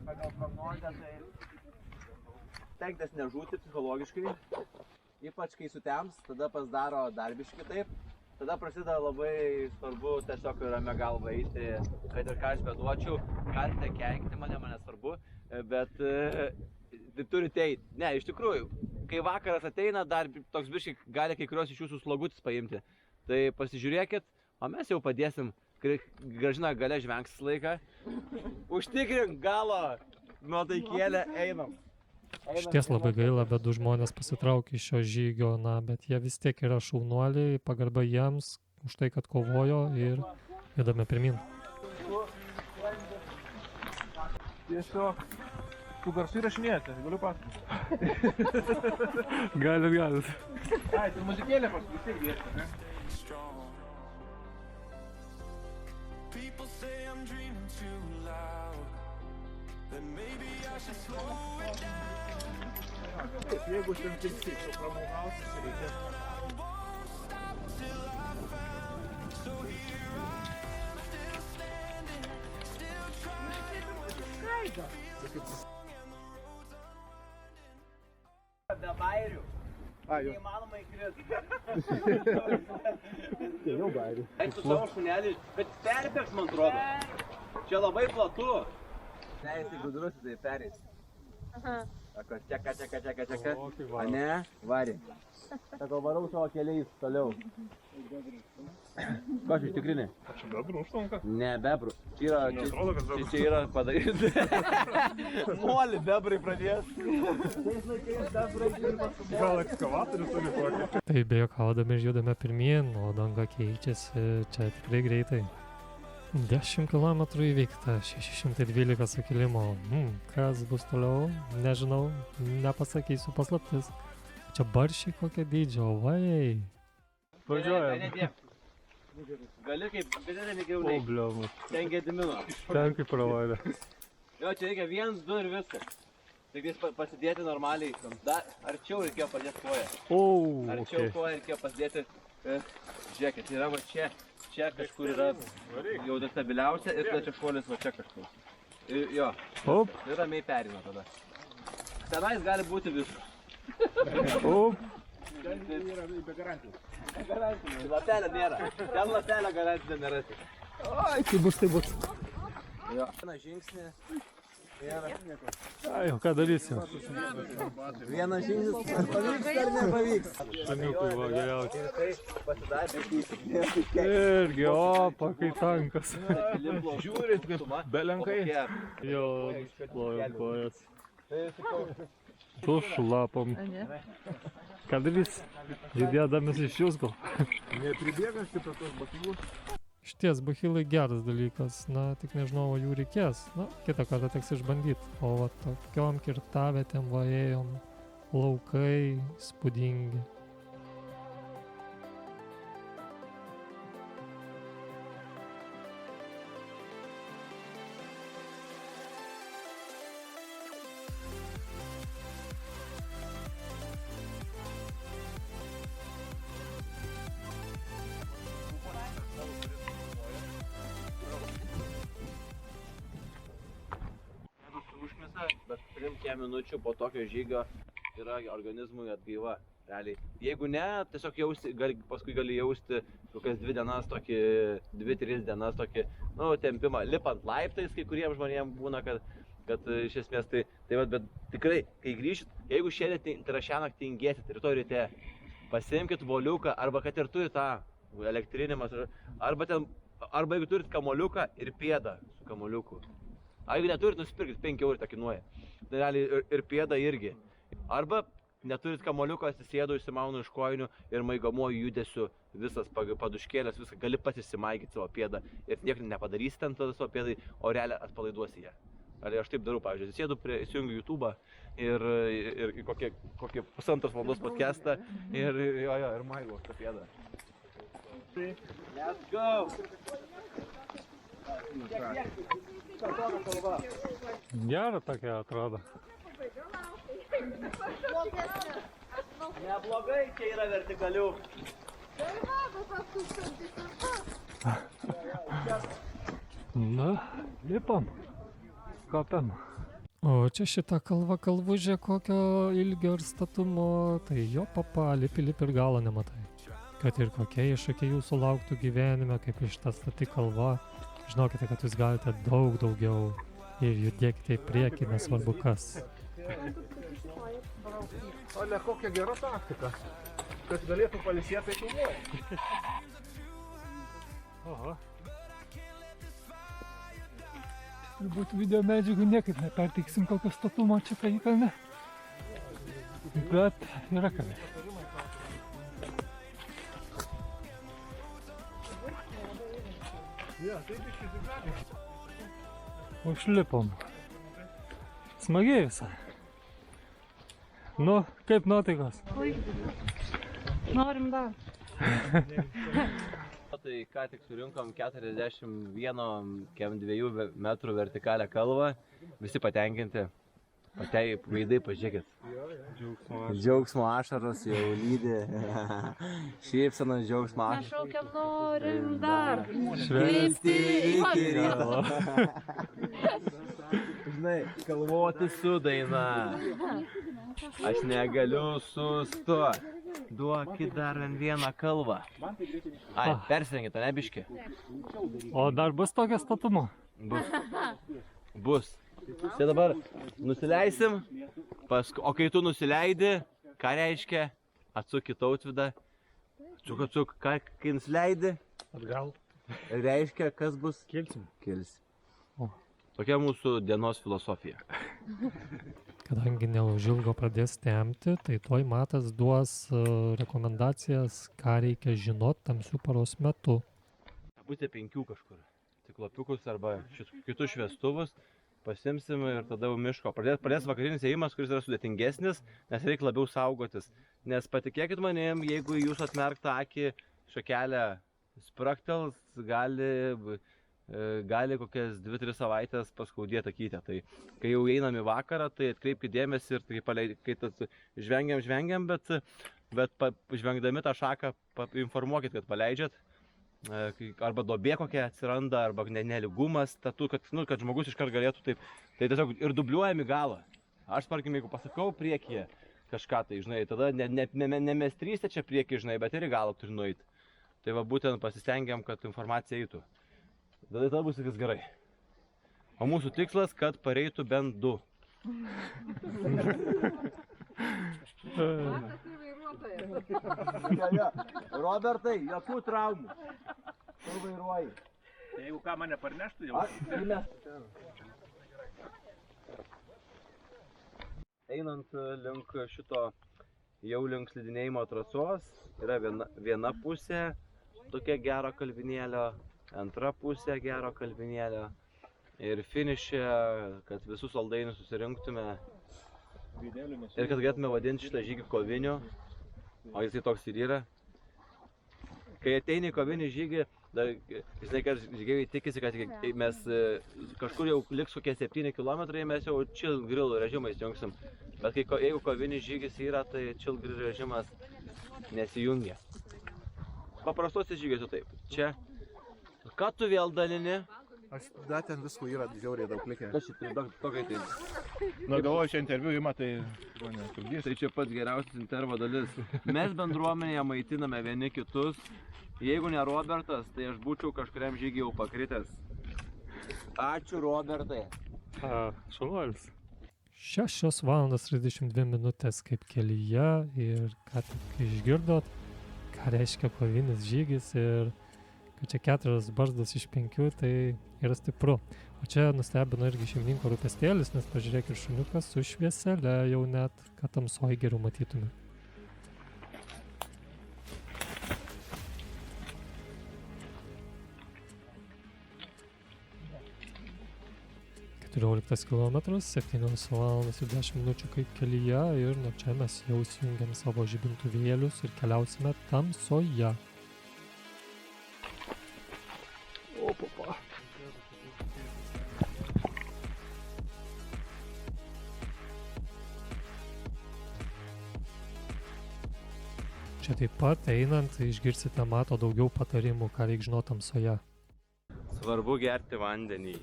pagal prognozę, tai stengtis nežūti psichologiškai, ypač kai sutems, tada pasidaro dar biškį taip, tada prasideda labai svarbu tiesiog ramia galva eiti, kad ir ką aš beduočiau, galite keikti mane svarbu, bet tai turite eiti. Ne, iš tikrųjų, kai vakaras ateina, dar toks biškai gali kai kurios iš jūsų slogutis paimti. Tai pasižiūrėkit, o mes jau padėsim, Gražina gale žvengsis laiką. Užtikrink galo, nuotaikėlę, einam. Šties labai gaila, bet 2 žmonės pasitraukė iš šio žygio, na, bet jie vis tiek yra šaunuoliai, pagarba jiems už tai, kad kovojo ir judame pirmin. Tiesiog, tu garsai rašinėjate, galiu pasakyti. Galit. Ai, tu muzikėlė paskui vis tiek dėsti, ne? People say I'm dreaming too loud. Then maybe I should slow it down. Taip, jeigu ten tilsi, tu pramogausis, reikia. Won't stop till I found. So here I am, still standing, still trying. Be bairių. Ai, jau. Neįmanoma įkrist. Tai jau bairių. Eik su savo šunelį, bet perbėgs, man atrodo. Čia labai platu. Ne, jisai gudrus, jisai perės. Sako, čeka. A ne, varė. Sako, varau savo keliais toliau. Ko aš ištikrinė? Čia bebrų užtvanka. Ne, bebrų. Čia yra padaryti. Molį bebrai pradės. Gal ekskavatorius turi kokį? Tai be juokaudami judame pirmyn, o danga keičiasi čia tikrai greitai. 10 km įveikta, 612 sukilimo. Kas bus toliau, nežinau, nepasakysiu paslaptis. Čia baršiai kokie dydžio, vai. Važiuojam. Gali kaip vidinį gyvuliai. Bliamas. Ten Gedimino. Ten kaip pravaidė. Jo, čia reikia 1, 2 ir viskas. Tik jis pasidėti normaliai. Dar arčiau reikėjo padėti koją. Arčiau koją reikėjo pasidėti. Žiūrėkit, yra va čia. Čia kažkur yra jau destabiliausia ir tada čia šuolis va čia kažkur. Jo. Ir ramiai perina tada. Tenais gali būti viskas. Ten yra be garantijos. Garantijos. Latelė nėra. Ten latelė garantinė nėra. Ai, tai bus. Jo. Vieną žingsnį Ai, o ką darysim? Vienas žingsnis, pavyks ar nepavyks. Šuniukui va geriausiai. Pasidarė, Irgi, opa, kai tankas. žiūrit, kaip Belenkai. Jo, plojam kojas. Tu šlapom. Ką darysim? Judėdamas iš jūs gal? Nepribėgas prie tos bakilus. Išties bachilai geras dalykas, na tik nežinau, ar jų reikės. Na, kitą kartą teks išbandyti. O va tokiom kirtavietėm va ėjom, laukai spūdingi. užknisa, bet 3 minučių po tokio žygio yra organizmui atgaiva. Realiai. Jeigu ne, tiesiog paskui gali jausti kokias 2 dienas tokį, 2-3 dienas tokį, tempimą. Lipant laiptais, kai kuriems žmonėms būna, kad iš esmės tai bet tikrai, kai grįžit, jeigu šiandien, tai yra šią naktį tingėsit, rytoj ryte, pasiimkit voliuką, arba kad ir turit tą elektrinimas, arba jeigu turit kamoliuką ir pėdą su kamoliuku. Jeigu neturit, nusipirkit, 5 eurų tą kainuoja. Tai realiai ir pėdą irgi. Arba neturit kamoliuko, atsisėdu, išsimaunu iš kojinių ir maigamuoju judesiu visas paduškėlės, viską gali pasimaigyti savo pėdą ir nieko nepadarysi ten tada savo pėdai, o realiai atpalaiduosi ją. Ar aš taip darau, pavyzdžiui, atsisėdu, įsijungiu YouTube'ą ir kokį 1,5 valandos podcastą ir maigau tą pėdą. Let's go! Gera tokia atrodo. Neblogai, čia yra vertikalių. Na, lipam. Kopiam. O čia šita kalvužė kokio ilgio ir statumo, tai jo papa, lipi ir galo nematai. Kad ir kokie iššūkiai jūsų lauktų gyvenime, kaip iš ta stati kalva, žinokite, kad jūs galite daug daugiau ir judėkite į priekį, nesvarbu kas. Ale, kokia gera taktika, kad galėtų palisėti, tai filmuoja. Aha. Turbūt video medžiagų niekaip neperteiksim kokio statumo čia paįkalne. Bet yra ką. Užlipom. Smagiai visą. Nu, kaip nuotaikos? Norim dar. Tai ką tik surinkom 41,2 metrų vertikalią kalvą, visi patenkinti. Veidai, pažiūrėkit. Džiaugsmo ašaros jau lydi. Šypsenos džiaugsmo ašaros. Šaukiam, norim dar. Švęsti iki galo. Žinai, kalvoti su daina. Aš negaliu sustoti. Duokit dar vieną kalvą. Persirengit, ne biški? O dar bus tokio statumo? Bus. Tai dabar nusileisim, o kai tu nusileidi, ką reiškia? Atsuk į Tautvydą. Atsuk, kai nusileidi? Atgal. Reiškia, kas bus? Kilsim. O. Tokia mūsų dienos filosofija. Kadangi neužilgo pradės temti, tai toj Matas duos rekomendacijas, ką reikia žinot tamsių paros metu. Pusė 5 kažkur. Ciklopiukus arba kitus šviestuvus. Pasimsim ir tada jau miško. Pradės vakarinis ėjimas, kuris yra sudėtingesnis, nes reikia labiau saugotis. Nes patikėkit manim, jeigu jūs atmerktą akį šakelę spraktels, gali kokias 2-3 savaitės paskaudėti akytę. Tai kai jau einam į vakarą, tai atkreipkite dėmesį ir kai žvengiam, bet žvengdami tą šaką informuokit, kad paleidžiat. Arba duobė kokia atsiranda, arba neligumas, kad žmogus iškart galėtų taip. Tai tiesiog ir dubliuojami galą. Aš, tarkim, jeigu pasakau priekyje kažką, tai, žinai, tada ne mes trysė čia priekyje, žinai, bet ir į galą turi nueiti. Tai va būtent pasistengiam, kad informacija eitų. Tada būs viskas gerai. O mūsų tikslas, kad pareitų bent 2. Matas ir vairuotojas. Robertai, jokių traumų. Tu vairuoji. Jeigu ką mane parneštų, jau. Einant link šito jau link slidinėjimo trasos yra viena pusė tokia gero kalvinėlio, antra pusė gero kalvinėlio ir finiše, kad visus saldainius susirinktume ir kad galėtume vadinti šitą žygį koviniu, o jisai toks ir yra. Kai ateini į kovinį žygį, žinai, kad žygėjai tikisi, kad mes kažkur jau liks kokie 7 km, mes jau chill grill režimą įsijungsim. Bet jeigu kovinis žygis yra, tai chill grill režimas nesijungia. Paprastosios žygis jau taip. Čia. Ką tu vėl dalini? Aš dar ten visko yra žiauriai daug likę. Kas šitai tokai tai? Nu, galvoju, šią interviu ima, tai mane trukdys. Tai čia pats geriausias intervo dalis. Mes bendruomenėje maitiname vieni kitus. Jeigu ne Robertas, tai aš būčiau kažkuriam žygį jau pakritęs. Ačiū, Robertai. Šaunuolis. 6:32 kaip kelyje ir ką tik išgirdot, ką reiškia kovinis žygis ir kad čia 4 barzdos iš 5, tai yra stipru. O čia nustebino irgi šeimininko rūpestėlis, nes pažiūrėk ir šuniukas su švieselė jau net, kad tamsoj geriau matytume. km, 7 valandas ir 10 minučių kaip kelyje ir nuo čia mes jau įsijungiam savo žibintuvėlius ir keliausime tamsoje. O, papa. Čia taip pat einant išgirsite Mato daugiau patarimų, ką reik žinoti tamsoje. Svarbu gerti vandenį.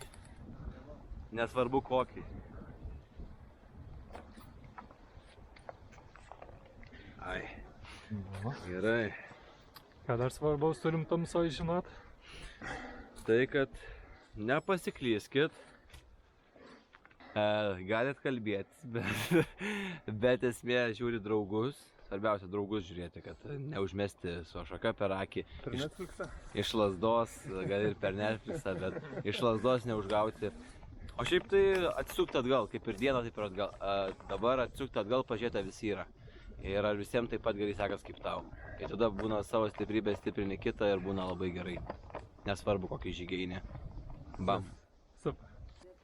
Nesvarbu kokį. Ai. Gerai. Ką dar svarbaus turim tamsoj žinot? Tai, kad nepasiklyskit. Galit kalbėtis, bet esmė žiūri draugus. Svarbiausia draugus žiūrėti, kad neužmesti su šaka per akį. Per Netflixą? Iš lasdos, gal ir per Netflixą, bet iš lasdos neužgauti. O šiaip tai atsukti atgal, kaip ir dieną, taip ir atgal. Dabar atsukti atgal, pažiūrėti, visi yra. Ir ar visiems taip pat gerai sekas kaip tau. Ir tada būna savo stiprybę stiprini kitą ir būna labai gerai. Nesvarbu kokį žygį eini. Bam. Super.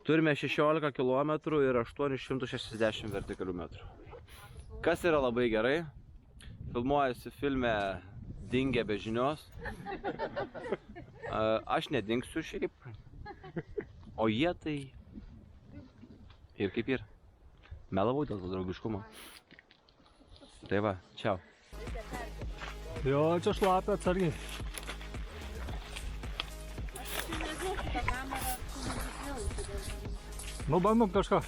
Turime 16 km ir 860 vertikalių metrų. Kas yra labai gerai? Filmuojasi filme Dingę be žinios. Aš nedingsiu šiaip. O jie tai... Ir kaip ir. Melavau dėl to draugiškumo. Tai va, čiau. Jo, čia šlapia atsargiai. Nu, bandom kažką.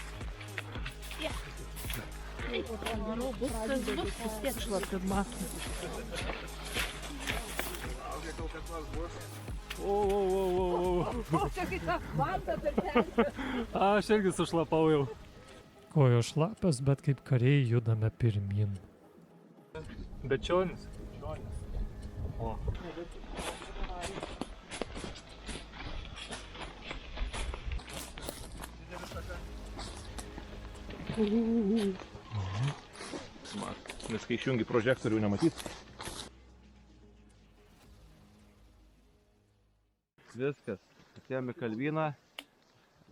Čia kaip ta vanta per ten. Aš irgi sušlapau jau. Kojos šlapios, bet kaip kariai judame pirmin. Bečionis. O. Nes kai išjungi prožektorių nematyt. Viskas. Atėjom į kalvyną.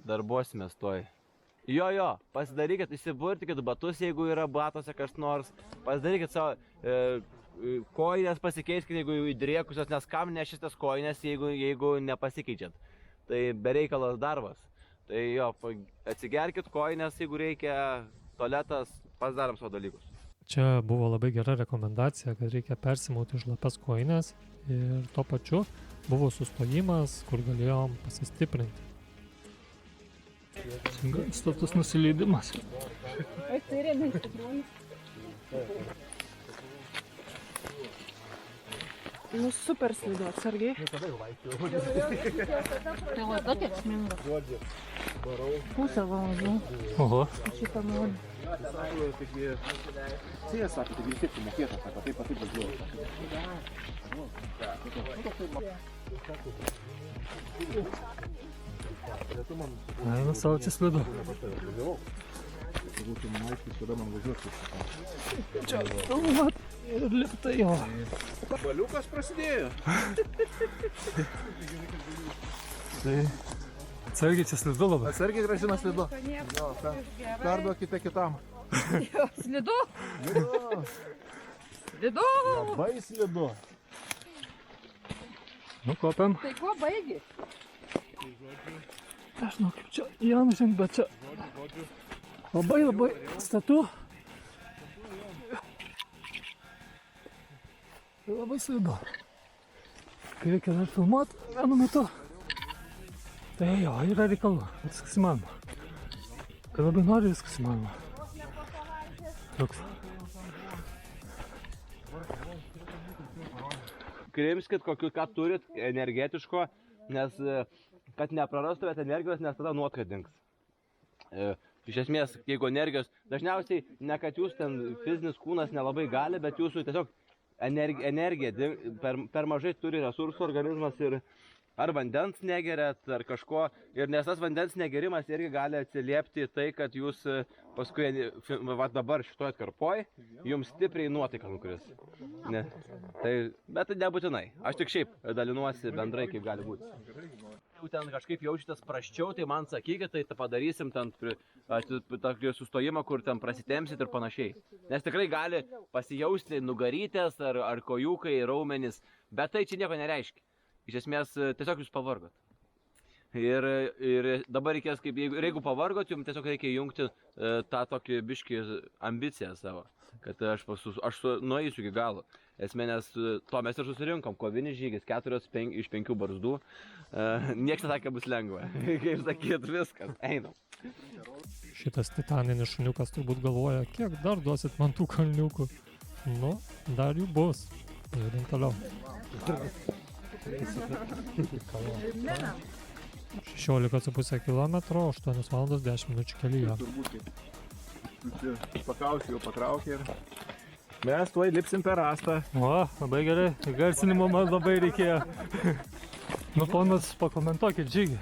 Darbuosimės toj. Jo, pasidarykit, įsiburtikit batus, jeigu yra batuose kas nors. Pasidarykit savo kojines, pasikeiskit, jeigu įdrėkusios, nes kam nešis tas kojines, jeigu nepasikeičiat. Tai bereikalas darbas. Tai jo, atsigerkit kojines, jeigu reikia, tualetas, pasidarom savo dalykus. Čia buvo labai gera rekomendacija, kad reikia persimauti šlapias kojines ir tuo pačiu buvo sustojimas, kur galėjom pasistiprinti. Gan status nusileidimas. Ai, tai rėmė iš tikrųjų. Nu super slidu, atsargiai. Tai lada tiek sminga. Pusę valandos. Oho. Šitą noriu. Sako, taigi, jie sako, taigi vis tiek sumokėta, sako, taip pat važiuoja. Eina savo čia slidu. Būtų man aiškiai, kada man važiuoti. Čia, vat, ir liptai jo. Baliukas prasidėjo. Tai atsargiai čia slidu labai. Atsargiai gražina slidu. Perduokite kitam. Slidu? Slidu? Labai slidu. Nu, kopiam. Tai kuo baigi? Nežinau, kaip čia įamžint, bet čia labai statu. Tai labai slidu. Kai reikia dar filmuoti vienu metu, tai jo, yra reikalų. Viskas įmanoma. Kai labai nori, viskas įmanoma. Toks. Krimskit, ką turit energetiško, nes kad neprarastumėt energijos, nes tada nuotka dings. Iš esmės, jeigu energijos, dažniausiai ne kad jūs ten fizinis kūnas nelabai gali, bet jūsų tiesiog energija per mažai turi resursų organizmas ir ar vandens negeriat, ar kažko. Ir nes tas vandens negerimas irgi gali atsiliepti tai, kad jūs paskui, va dabar šitoj atkarpoj, jums stipriai nuotaika nukris. Ne. Tai, bet tai nebūtinai. Aš tik šiaip dalinuosi bendrai, kaip gali būti. Jeigu ten kažkaip jaučiatės prasčiau, tai man sakykit, tai padarysim ten tokį sustojimą, kur ten prasitemsit ir panašiai. Nes tikrai gali pasijausti nugarytės ar kojukai, raumenys, bet tai čia nieko nereiškia. Iš esmės, tiesiog jūs pavargot. Ir dabar reikės, jeigu pavargot, jums tiesiog reikia jungti tą tokį biškį ambiciją savo. Kad aš nueisiu iki galo. Esmė, nes to mes ir susirinkom. Kovinis žygis, 4 iš 5 barzdų. Niekas nesakė, bus lengva. Kaip sakyt, viskas, einam. Šitas titaninis šuniukas turbūt galvoja, kiek dar duosit man tų kalniukų. Nu, dar jų bus. Judam toliau. 16,5 km, 8 valandos 10 minučių kelyje. Pakausiu, jau patraukė ir mes tuoj lipsim per rastą. O, labai gerai. Įgarsinimo man labai reikėjo. Nu, ponas, pakomentuokit žygį.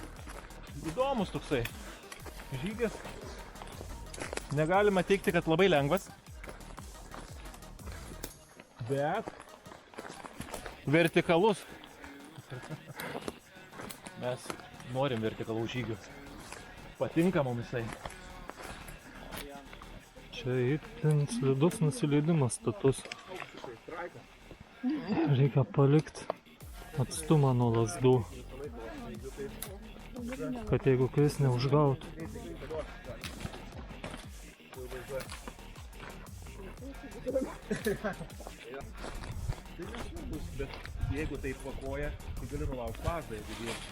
Įdomus toksai žygis. Negalima teigti, kad labai lengvas. Bet vertikalus. Mes norim vertikalų žygių. Patinka mums jisai. Čia itin slidus nusileidimas status. Reikia palikti atstumą nuo lazdų, kad jeigu kris neužgautų. Bet jeigu taip pakoja, tai gali nulaukti lazdą, jeigu dėti.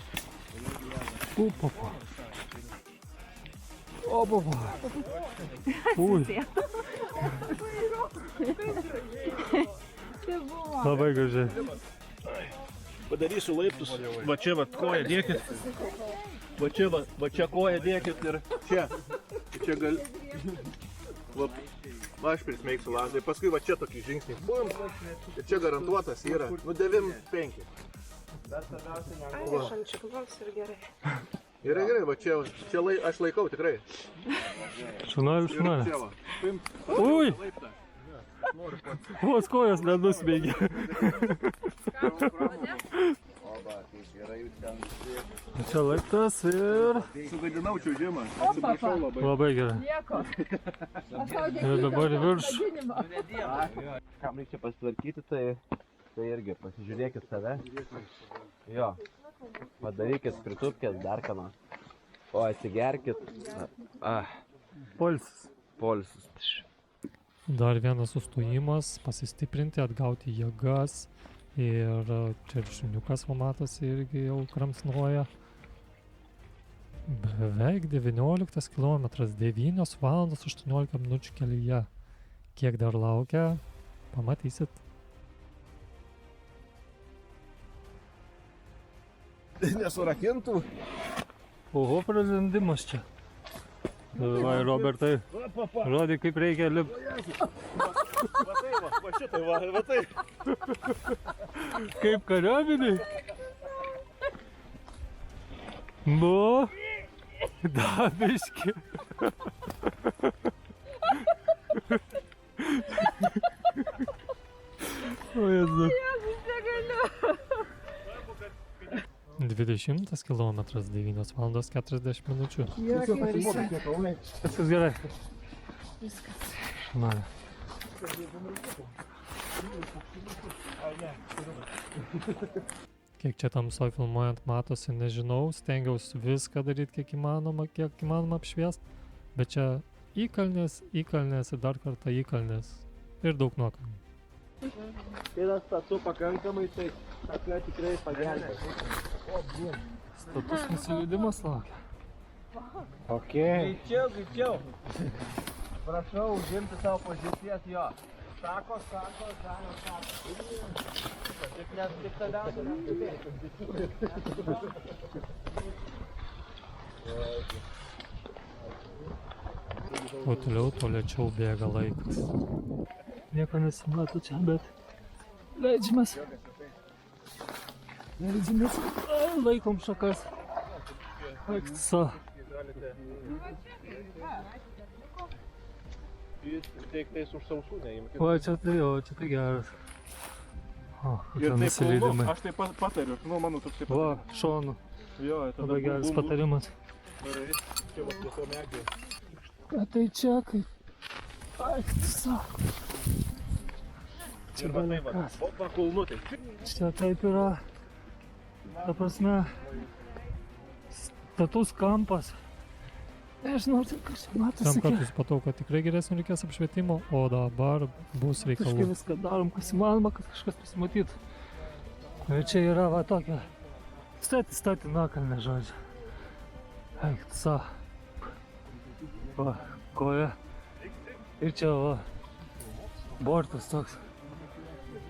Pupapa. O, papa. Ui. Labai gražiai. Padarysiu laiptus. Va čia va koją dėkit. Va čia koją dėkit ir čia. Čia gal... Va aš prismeigsiu lazdą. Paskui va čia tokį žingsnį. Bum. Ir čia garantuotas yra. Nu 9,5. Ai, šančiukas ir gerai. Gerai, va čia aš laikau tikrai. Šunavė. Čia va. Ui! Laiptą. Vos kojas nenusmeigė. Čia laiptas ir... Sugadinau čiuožimą. Atsiprašau labai. Labai gerai. Nieko. Ir dabar virš. Kam reikia pasitvarkyti, tai irgi pasižiūrėkit save. Jo. Padarykit, pritupkit, dar ką nors. O atsigerkit. Polsis. Polisis. Dar vienas sustojimas, pasistiprinti, atgauti jėgas. Ir čia ir šuniukas matosi irgi jau kramsnuoja. Beveik 19 km, 9 valandos 18 minučių kelyje. Kiek dar laukia, pamatysit. Nesurakintų. Oho, pralendimas čia. Vai, Robertai, rodyk kaip reikia lipti. Va šitai, va tai. Kaip kariuomeniai. Nu, da biški. O Jezu. 20 km 9 valandos 40 minučių. Viskas gerai. Viskas. Man. Kiek čia tamsoj filmuojant matosi, nežinau, stengiausi viską daryti kiek įmanoma apšviest, bet čia įkalnės ir dar kartą įkalnės ir daug nuokalnių. Yra statu pakankamai, tai taka tikrai pagelbės. Status nusileidimas laukia. Greičiau. Prašau, užimti savo pozicijas, jo. Sako, žalio. Tik toliausia O toliau, tuo lėčiau bėga laikas. Nieko nesimato čia, bet leidžiamės. Laikom šakas. Aksa. Teiktais už sausų neimkite. O čia tai geras. O, Ir kokie taip nusileidimai. aš taip patariu, mano toks taip Va, šonu. Jo, Labai geras patarimas. Čia va, prie to medžio. O tai čia kaip... Aksa. Čia Ir va, tai va, balekas. va, kulnutai. Čia taip yra, ta prasme, status kampas. Nežinau, tai kas čia Tam matosi. kartu supratau, kad tikrai geresnio reikės apšvietimo, o dabar bus Kažkaip reikalų. viską darom, kas įmanoma, kad kažkas pasimatytų. Ir čia yra va tokia stati nuokalnė, žodžiu. Eiksa. Va, koja. Ir čia va, bortas toks.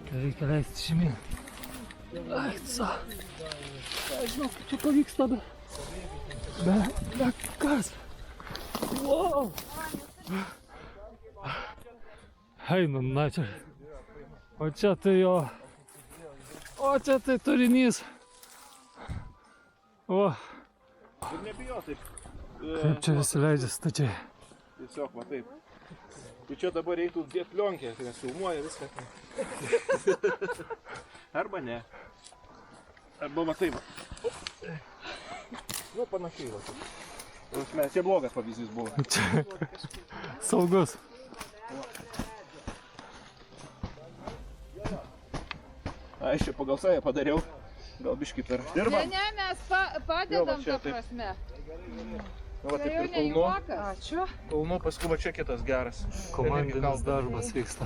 Reikia leisti žemyn. Eiksa. Nežinau, kaip čia pavyksta, bet kas? Wow! Einam, na čia. O čia tai jo. O čia tai turinys. O, Ir nebijo taip. kaip čia visi leidžia stačiai. Tiesiog va taip. Tai čia dabar reiktų dėti plionkę, nes filmuoja viską. Arba ne. Arba va taip. Nu, panašiai va. Mes čia blogas pavyzdys buvo. Čia saugus. Aš čia pagal save padariau. Gal biškit ar dirbam. Ne, mes Jo, va padedam čia tą taip. prasme. Nu, va Tai taip jau ir ne kulnu. juokas. Ačiū. Kulnu, paskui va čia kitas geras. Komandinis darbas vyksta.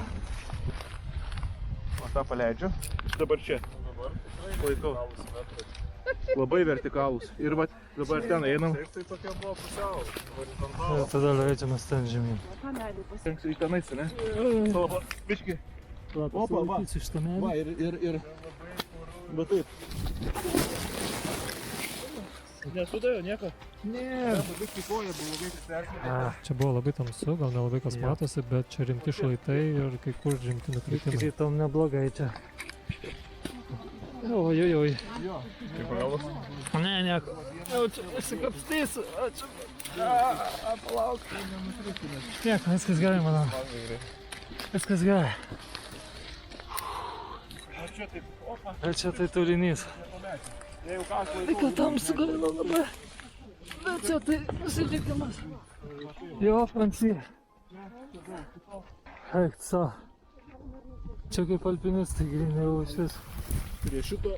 O tą paleidžiu. Dabar čia. Laikau. Labai vertikalūs. Ir va dabar ten einam. Ir tada leidžiamės ten žemyn. Tenksiu į tenais, ne? Savo, biški. Opa, va. Pasilaikysiu šitą medį. Va, ir. Va taip. Nesudėjo nieko. Ne. Biški koja buvo veikia persikė. Čia buvo labai tamsu, gal nelabai kas matosi, bet čia rimti šlaitai ir kai kur rimti nukritimai. Kritom neblogai čia. Ojojoj. Kaip pravas? Ne, nieko. Jau čia pasikapstysiu. Ačiū. Palauk. Nieko, viskas gerai, manau. Viskas gerai. O čia taip, opa. Ir čia tai turinys. Jeigu ką, aš Tai kad tamsu galinu dabar. Bet čia tai nusitikimas. Jo, Francija. Eik, sa. Čia kaip alpinistai grinai jau iš vis. prie šito.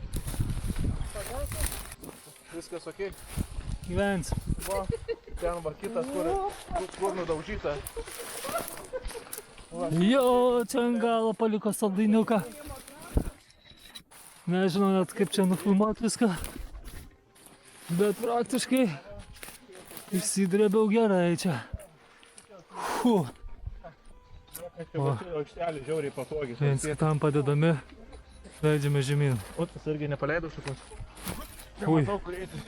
Viskas ok. Gyvensim. Va, ten va kitas, kur nudaužyta. Jo, čia ant galo paliko saldainiuką. Nežinau net kaip čia nufilmuot viską. Bet praktiškai išsidrėbiau gerai čia. Fuh. O. Aikštelė žiauriai patogi. Viens kitam padedami, leidžiame žemyn. O, tas irgi nepaleidau šakos. Ui. Matau, kur eiti.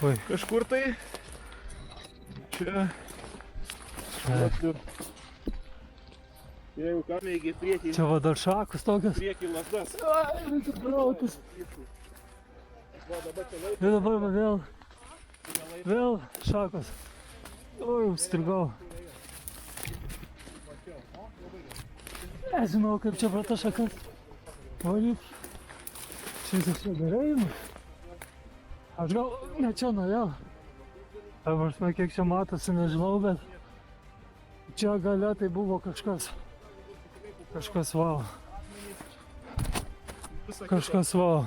Ui. Kažkur tai. Čia. Vat ir. Jeigu ką mėgiai priekį, Čia va dar šakos tokios. priekį lasdas. Ai, reikia brautis. Ir dabar va vėl šakos. Oi, užstrigau. Nežinau, kaip čia pro tas šakas. Varyt. Šitas čia gerai eina. Aš gal ne čia norėjau. Dabar kiek čia matosi, nežinau, bet čia gale tai buvo kažkas. Kažkas vau. Kažkas vau.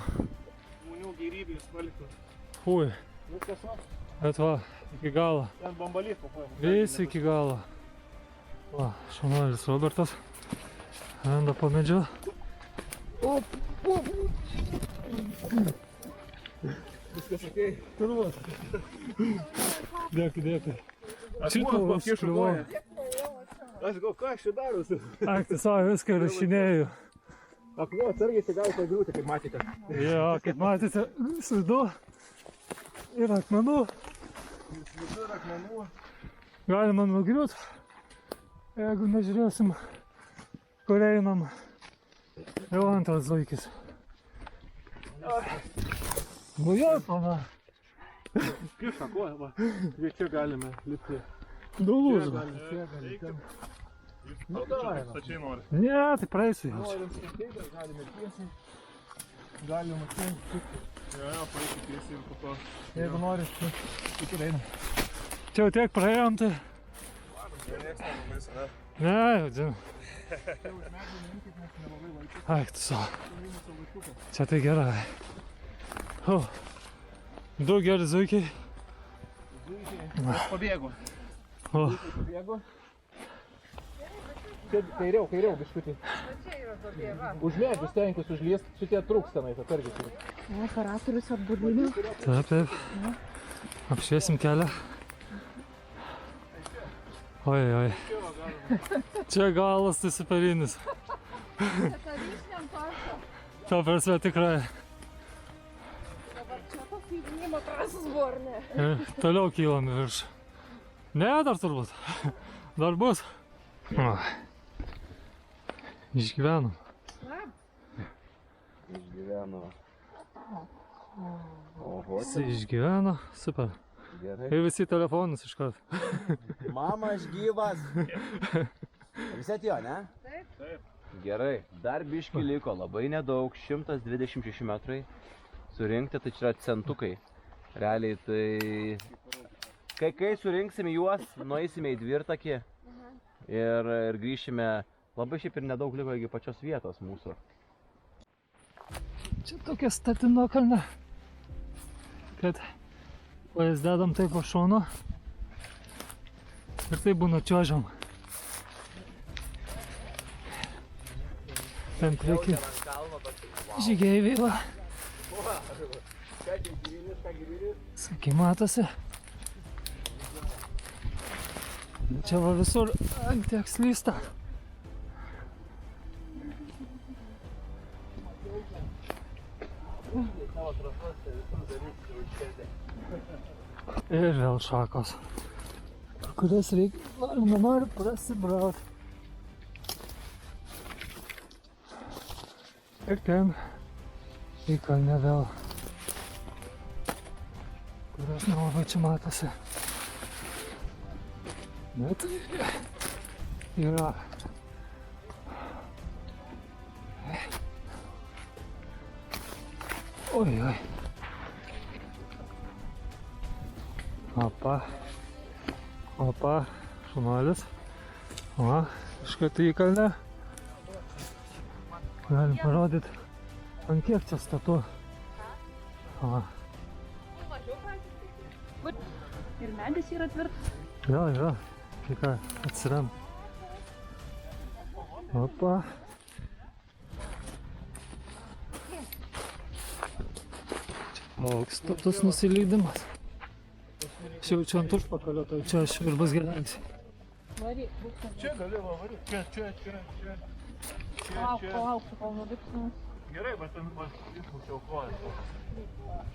Žmonių gerybės paliktas. Fui. Viskas va. Bet va, iki galo. Ten bambalys papaėmė. Visi iki galo. Va, šaunuolis Robertas. Randa po medžiu. Op. Viskas okei. Turbūt. Dėkui. Šitą pakišu koją. Aš galvoju, ką aš čia darosi? Ak, tai savo viską rašinėjau. Akmuo atsargiai tai gali pagriūti, kaip matėte. Jo, kaip matėte, slidu ir akmenų. Visur akmenų. Galima nugriūt, jeigu nežiūrėsim, kur einam. Jau antras laikis. Bujoj, pana. Kiša koją, va. Ir čia galime lipti. Dulūžu. Nu, davai, va. Stačiai nori. Ne, tai praeisiu jau. Norim skaitai, galime tiesiai. Galima tiesiai. Jo, praeisiu tiesiai ir po to. Jeigu nori, tai iki einam. Čia jau tiek praėjom, tai... Ne, jau dzinu. Ai, tu savo. Čia tai gerai. Du geri zuikiai. Pabėgo. O, Pabėgo. Čia kairiau, biškutį. Už medžių stenkis užliest, šitie trūks tenai, atsargiai. Operatorius atbudino. taip. Apšviesim kelią. Oi. Čia galas tai superinis. Taryšniam parko. Ta prasme tikrai. Dabar čia paslydinimo trasos buvo, ar ne? Toliau kylam virš. Ne, dar turbūt. Dar bus. Išgyvenom. Išgyveno. Oho, Jis išgyveno. Super. gerai. Ir visi telefonus iškart. Mama, aš gyvas. Visi atėjo, ne? Taip. Gerai, dar biški liko, labai nedaug, 126 metrai surinkti, tai čia yra centukai. Realiai tai... Kai surinksim juos, nueisime į dvirtakį ir grįšime, labai šiaip ir nedaug liko iki pačios vietos mūsų. Čia tokia statino kalne, kad kojas dedam taip po šono ir taip būna čiuožiam. Ten prieki žygeiviai va. Sakai, matosi. Čia va visur ant tiek slysta. Ir vėl šakos, kurias reikia, nori prasibraut. Ir ten į kalnę vėl, kurios nelabai čia matosi. Bet yra. Oi. Opa, šunuolis. Va, iškart į kalnę. Galim parodyti, ant kiek čia statu. Va. Ir medis yra tvirtas. Jo. Tai ką, atsirem. Opa. Auks toks nusileidimas. Aš jaučiu ant užpakalio, tai čia aš ir bus geriausiai. Varyk, būk ten. Čia gali va varyt. Čia. Palauk, kol nulipsim. Gerai, bet ten išmušiau koją.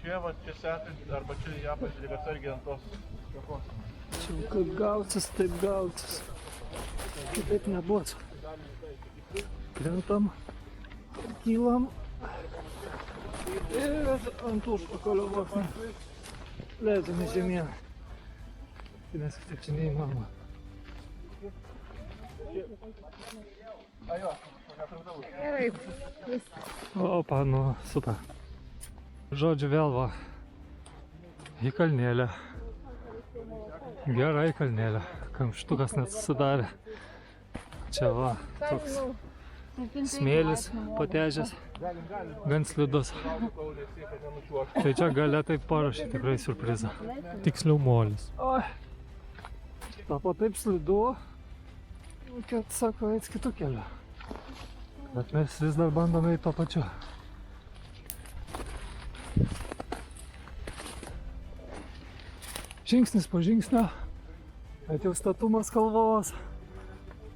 Čia sekant, arba čia ją pasilik atsargiai ant tos šakos. Čia kaip gautis, taip gautis. Kitaip nebus. Krentam, kylam. Ir ant užpakalio vos leidžiame žemyn. Nes kitaip čia neįmanoma. Gerai. Opa, nu, super. Žodžiu, vėl va. Į kalnėlę. Gerai kalnėlę. Kamštukas net susidarė. Čia va, toks smėlis patežęs. Gan slidus. Tai čia gale taip parašė tikrai surprizą. Tiksliau molis. Oi. Tapo taip slidu, kad sako, eis kitų kelių. Bet mes vis dar bandome į to pačiu. Žingsnis po žingsnio. Bet jau statumas kalvos.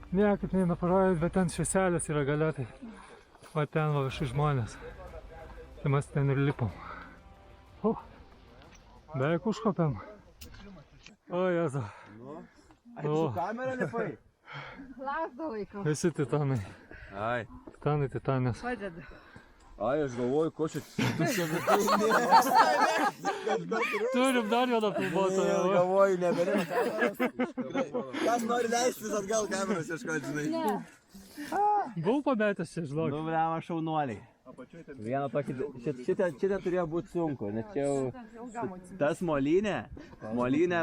Niekaip neina parodyti, bet ten švieselės yra gale, tai va ten va viši žmonės. Tai mes ten ir lipom. Beveik užkopėm. O, Jezu. Ai, tu su kamera lipai? Lasdą laikau. Visi titanai. Ai. Titanai, titanės. Padeda. Ai, aš galvoju, ko čia Turim dar vieną filmuotoją. galvoju, neberim kameros. Kas nori leistis atgal kameros ieškoti, žinai? Ne. Buvau pametęs čia, žinok. Nu, blema, šaunuoliai. Vieną tokį, šitą turėjo būti sunku, nes čia jau tas molynė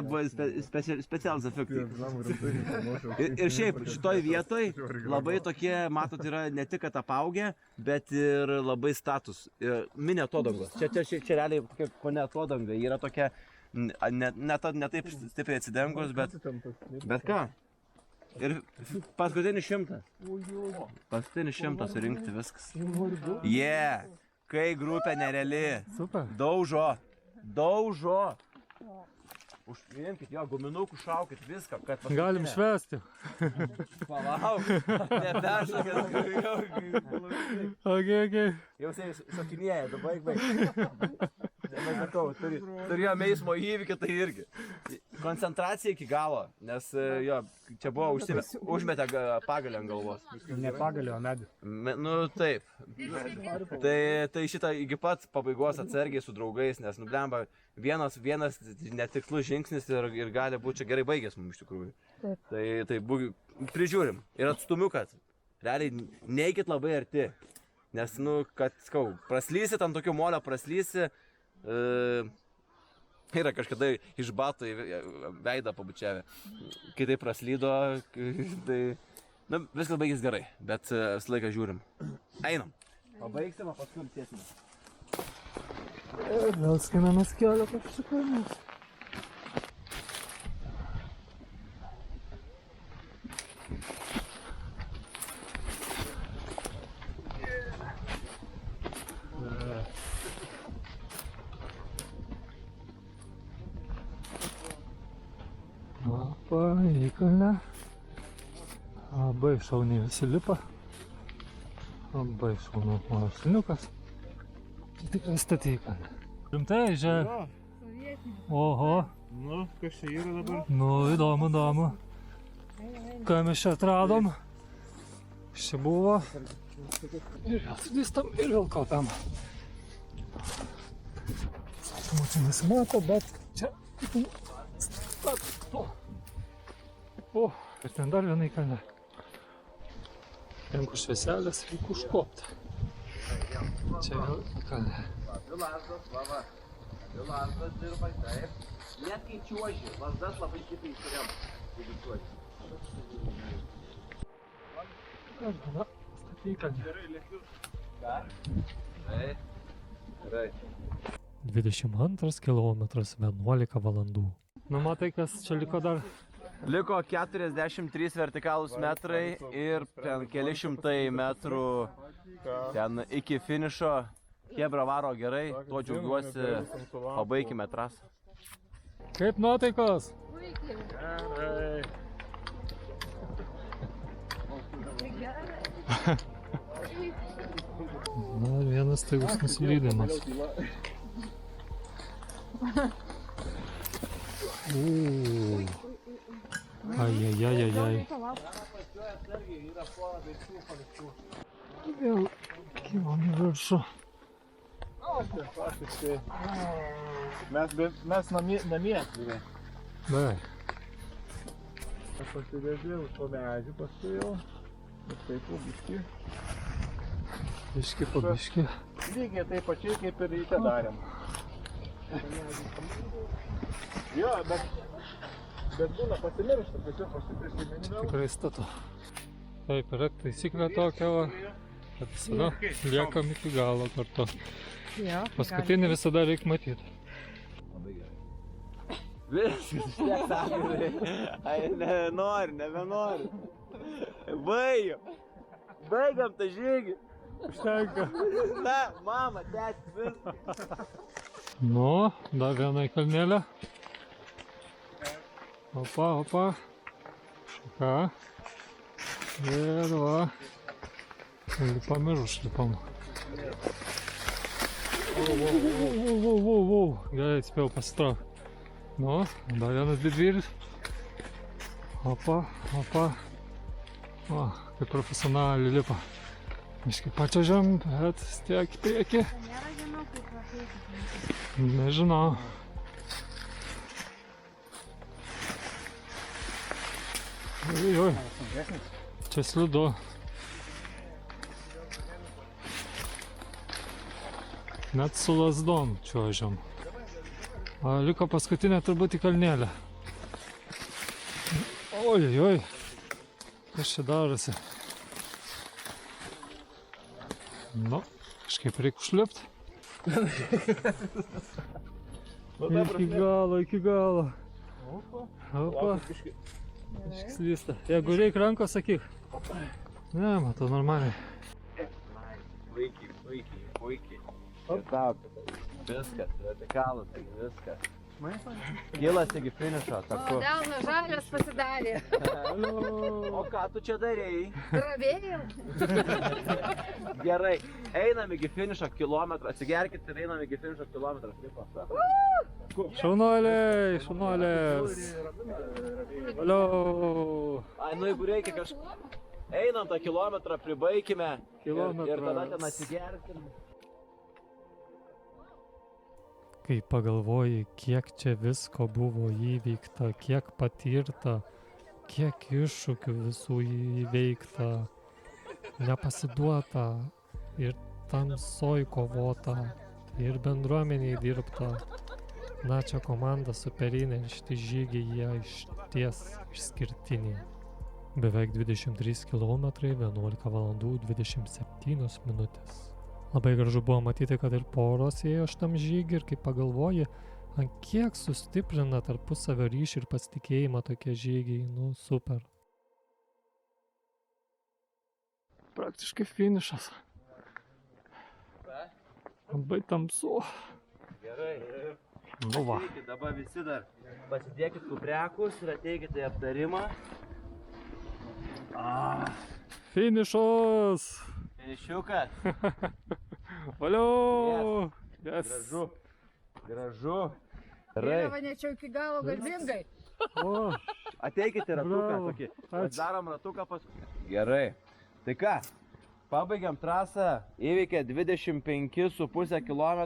buvo specialus efektai. Ir šiaip, šitoj vietoj labai tokie, matot, yra ne tik kad apaugę, bet ir labai status. Mini atodangos. Čia realiai tokia kone atodanga, yra tokia, ne taip stipriai atsidengus, bet ką? Ir paskutinis 100. Paskutinis 100 surinkti viskas. Kai grupė nereali. Super. Daužo. Užpriimkit jo, guminukų šaukit viską, kad paskutinė. Galim švęsti. Palauk, neperšokit. Ok. Jau sakinėja, dabar baig. Mes sakau, turėjome eismo įvykį, tai irgi. Koncentracija iki galo, nes jo, čia buvo užmetę pagalį ant galvos. Ne pagalį, o medį. Nu taip. Tai šitą iki pat pabaigos atsargiai su draugais, nes nublemba vienas netikslus žingsnis ir gali būti čia gerai baigęs mums iš tikrųjų. Tai prižiūrim. Ir atstumiukas. Realiai neikit labai arti. Nes, kad, praslysit ant tokio molio, praslysi. Yra kažkada iš bato į veidą pabučiavę. Kai tai praslydo, tai viskas baigės gerai, bet visą laiką žiūrim. Einam. Pabaigsim, o paskui sėsim. Vėl skinamės kelio kažkokiamis. Į kalnę. Labai šauniai visi lipa. Labai šaunų maršiniukas. Tai tikrai statė į kalnę. Rimtai, žiūrėk. Oho. Nu, kas čia yra dabar? Nu, įdomu. Ką mes čia atradom? Čia buvo. Ir vėl sudystam, ir vėl kopiam. Sakoma, čia nesimato, bet čia... Ir ten dar viena į kalnę. Ten kur švieselės, reikia užkopti. Čia vėl į kalnę. Abi lazdas dirba, taip. Net kai čiuoži, lazdas labai stipriai įsirem. Kažkada statė į kalnę. Gerai. 22 kilometras 11 valandų. Nu, matai, kas čia liko dar? Liko 43 vertikalūs metrai ir ten keli šimtai metrų ten iki finišo. Chebra varo gerai, tuo džiaugiuosi, pabaikime trasą. Kaip nuotaikos? Gerai. Dar vienas staigus nusileidimas. Ajajajajaj. Vėl kylam į viršų. Faktiškai mes namie. Beveik. Aš pasivežiau po medžių paskui jau. Ir taip po biškį. Biški po biški. Lygiai taip pačiai kaip ir ryte darėm. Jo, bet būna pasimiršta, bet čia pasiprisimeni vėl. Tikrai statu. Taip, yra taisyklė tokia, va, kad visada liekam iki galo kartu. Jo. Paskutinį visada reikia matyti. Viskas, tiek sakai. Ai, nebenori. Baigiam tą žygį. Užtenka. Na, mama, tęsti viską. Nu, dar vieną į kalnėlę. Opa. Šaka. Ir va. Lipam ir užlipam. Vau. Gerai, spėjau pasitraukti. Nu, dar vienas didvyris. Opa. O, kaip profesionaliai lipa. Biškai pačiažiam, bet vis tiek į priekį. Nėra žemiau kaip ateiti. Nežinau. Oi. Čia slidu. Net su lazdom čiuožiam. O liko paskutinė turbūt į kalnėlę. Oi. Kas čia darosi? Nu, kažkaip reikia užlipti. Iki galo. Opa. Slysta. Jeigu reikia rankos, sakyk. Ne, matau normaliai. Puikiai. Ir tau, viskas, vertikalas, tai viskas. Kilas iki finišo, taku. Delno žalias pasidarė. O ką tu čia darėjai? Ravėjau. Gerai, einam iki finišo kilometrą, atsigerkit ir einam iki finišo kilometrą. Šaunuolės. Alio. Ai, nu jeigu reikia kažką. Einam tą kilometrą, pribaikime. Kilometras. Ir tada ten atsigerkim. Kai pagalvoji, kiek čia visko buvo įveikta, kiek patirta, kiek iššūkių visų įveikta, nepasiduota ir tamsoj kovota, ir bendruomeniai dirbta. Na, čia komanda superinė ir šitie žygiai jie išties išskirtiniai. Beveik 23 km, 11 valandų 27 minutės. Labai gražu buvo matyti, kad ir poros ėjo šitam žygį ir kai pagalvoji, ant kiek sustiprina tarpusavio ryšį ir pasitikėjimą tokie žygiai, nu super. Praktiškai finišas. Labai tamsu. Gerai. Nu va. Ateikit dabar visi dar. Pasidėkit kuprekus ir ateikite į aptarimą. Finišas! Finišiukas. Valio! Yes. Gražu. Vanečiau iki galo garbingai. O, Ateikite ratuką Bravo. tokį. Ačiū. Darom ratuką paskui. Gerai. Tai ką? Pabaigiam trasą. Įveikė 25,5 km,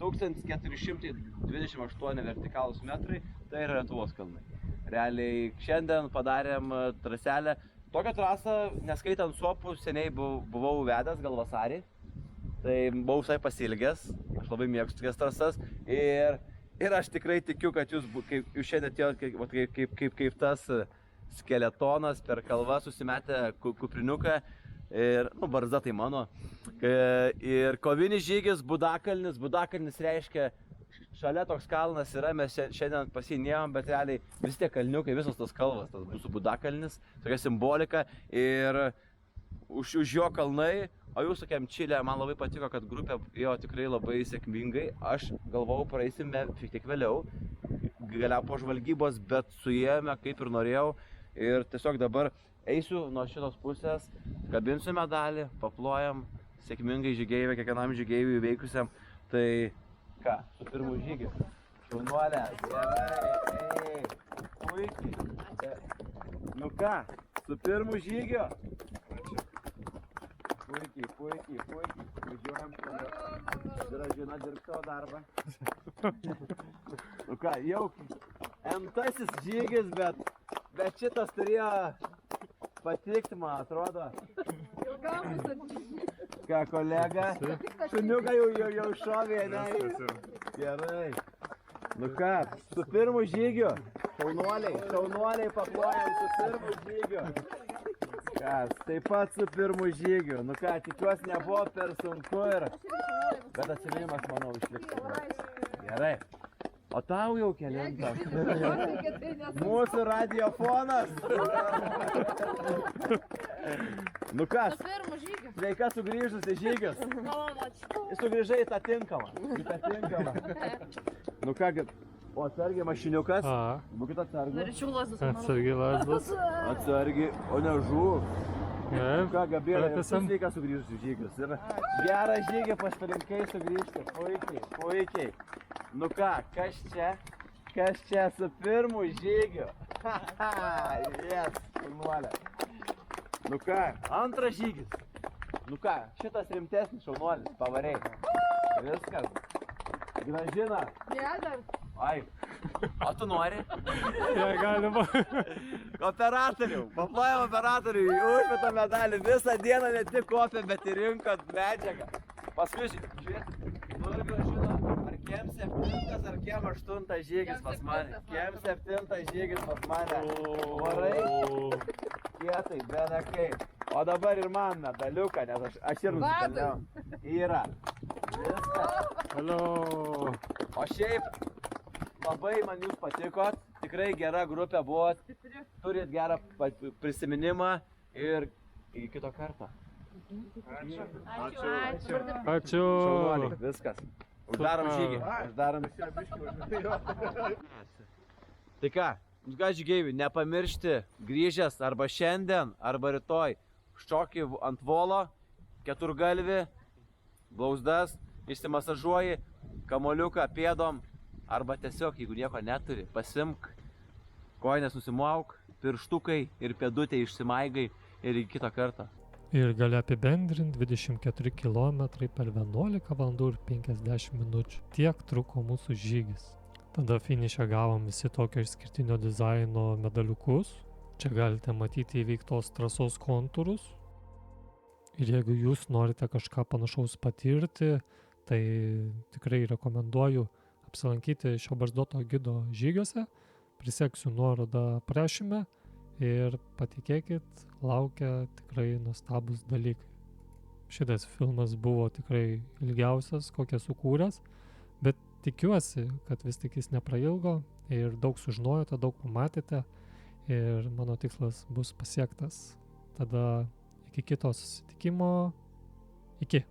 1428 vertikalūs metrai. Tai yra Lietuvos kalnai. Realiai šiandien padarėm traselę. Tokią trasą, neskaitant Suopų, seniai buvau vedęs gal vasarį. Tai buvau visai pasilgęs. Aš labai mėgstu tokias trasas. Ir aš tikrai tikiu, kad jūs šiandien atėjot kaip tas skeletonas per kalvą susimetę kupriniuką. Ir, barzda tai mano. Ir kovinis žygis Budakalnis. Budakalnis reiškia, šalia toks kalnas yra, mes šiandien pasinėjom, bet realiai vis tie kalniukai, visos tos kalvas, tas mūsų Budakalnis, tokia simbolika. Ir už jo kalnai, o jūs tokiam Čilė, man labai patiko, kad grupė jo tikrai labai sėkmingai. Aš galvojau, praeisime šiek tiek vėliau, galiau po žvalgybos, bet suėjome kaip ir norėjau. Ir tiesiog dabar eisiu nuo šitos pusės, kabinsiu medalį, paplojam, sėkmingai žygeiviai, kiekvienam žygeiviui įveikusiam. Tai ką, su pirmu žygiu. Šaunuolė, gerai, puikiai. Nu ką, su pirmu žygiu. Puikiai. Važiuojam toliau. Gražina dirbti savo darbą. Nu ką, jau M-tasis žygis, bet šitas turėjo patikti, man atrodo. Ką, kolega? Šuniuką jau šovė, ne? Gerai. Nu ką, su pirmu žygiu. Šaunuoliai paplojam su pirmu žygiu. Kas, taip pat su pirmu žygiu. Nu ką, tikiuosi nebuvo per sunku ir... Bet atsiminimas, manau, išliks. Gerai. O tau jau kelintas. Mūsų radiofonas. Nu kas, sveika sugrįžus į žygius. Sugrįžai į tą tinkamą. Nu ką, o atsargiai mašiniukas. Būkit atsargiai. Atsargiai lasdas. Atsargiai, o ne žuv. Ką, Gabrielė, ir tu pratęsiam. sveika sugrįžus į žygius. Ir gerą žygį pasirinkai sugrįžti. Puikiai. Nu ką, kas čia su pirmu žygiu? Yes, šaunuolė. Nu ką, antras žygis. Nu ką, šitas rimtesnis šaunuolis, pavarei. Viskas. Gražina. Ai, o tu nori? Jei galima. Operatorių, paplojam operatoriui, užmetą medalį visą dieną ne tik kopė, bet ir rinkot medžiagą. Paskui, žiūrėkit, noriu Gražina, ar kiem 7 ar kiem 8 žygis pas mane? Kiem 7 žygis pas mane. Varai, kietai, bene kaip. O dabar ir man medaliuką, nes aš ir nusipelniau. Yra. Viskas. Alio. O šiaip, labai man jūs patikot, tikrai gera grupė buvot, turit gerą prisiminimą ir iki kito karto. Ačiū. Šaunuoliai, viskas. Uždarom žygį. Tai ką, jūs ką žygeiviai, nepamiršti grįžęs arba šiandien, arba rytoj, šokį ant volo, keturgalvį, blauzdas, išsimasažuoji, kamoliuką pėdom, arba tiesiog, jeigu nieko neturi, pasimk, kojines nusimauk, pirštukai ir pėdutė išsimaigai ir iki kito karto. Ir gali apibendrinti 24 km per 11 valandų ir 50 minučių. Tiek truko mūsų žygis. Tada finiše gavom visi tokio išskirtinio dizaino medaliukus. Čia galite matyti įveiktos trasos kontūrus. Ir jeigu jūs norite kažką panašaus patirti, tai tikrai rekomenduoju apsilankyti šio barzdoto gido žygiuose. Priseksiu nuorodą aprašyme ir patikėkit, laukia tikrai nuostabus dalykai. Šitas filmas buvo tikrai ilgiausias, kokią sukūręs, bet tikiuosi, kad vis tik jis neprailgo ir daug sužinojote, daug pamatėte ir mano tikslas bus pasiektas. Tada iki kito susitikimo. Iki.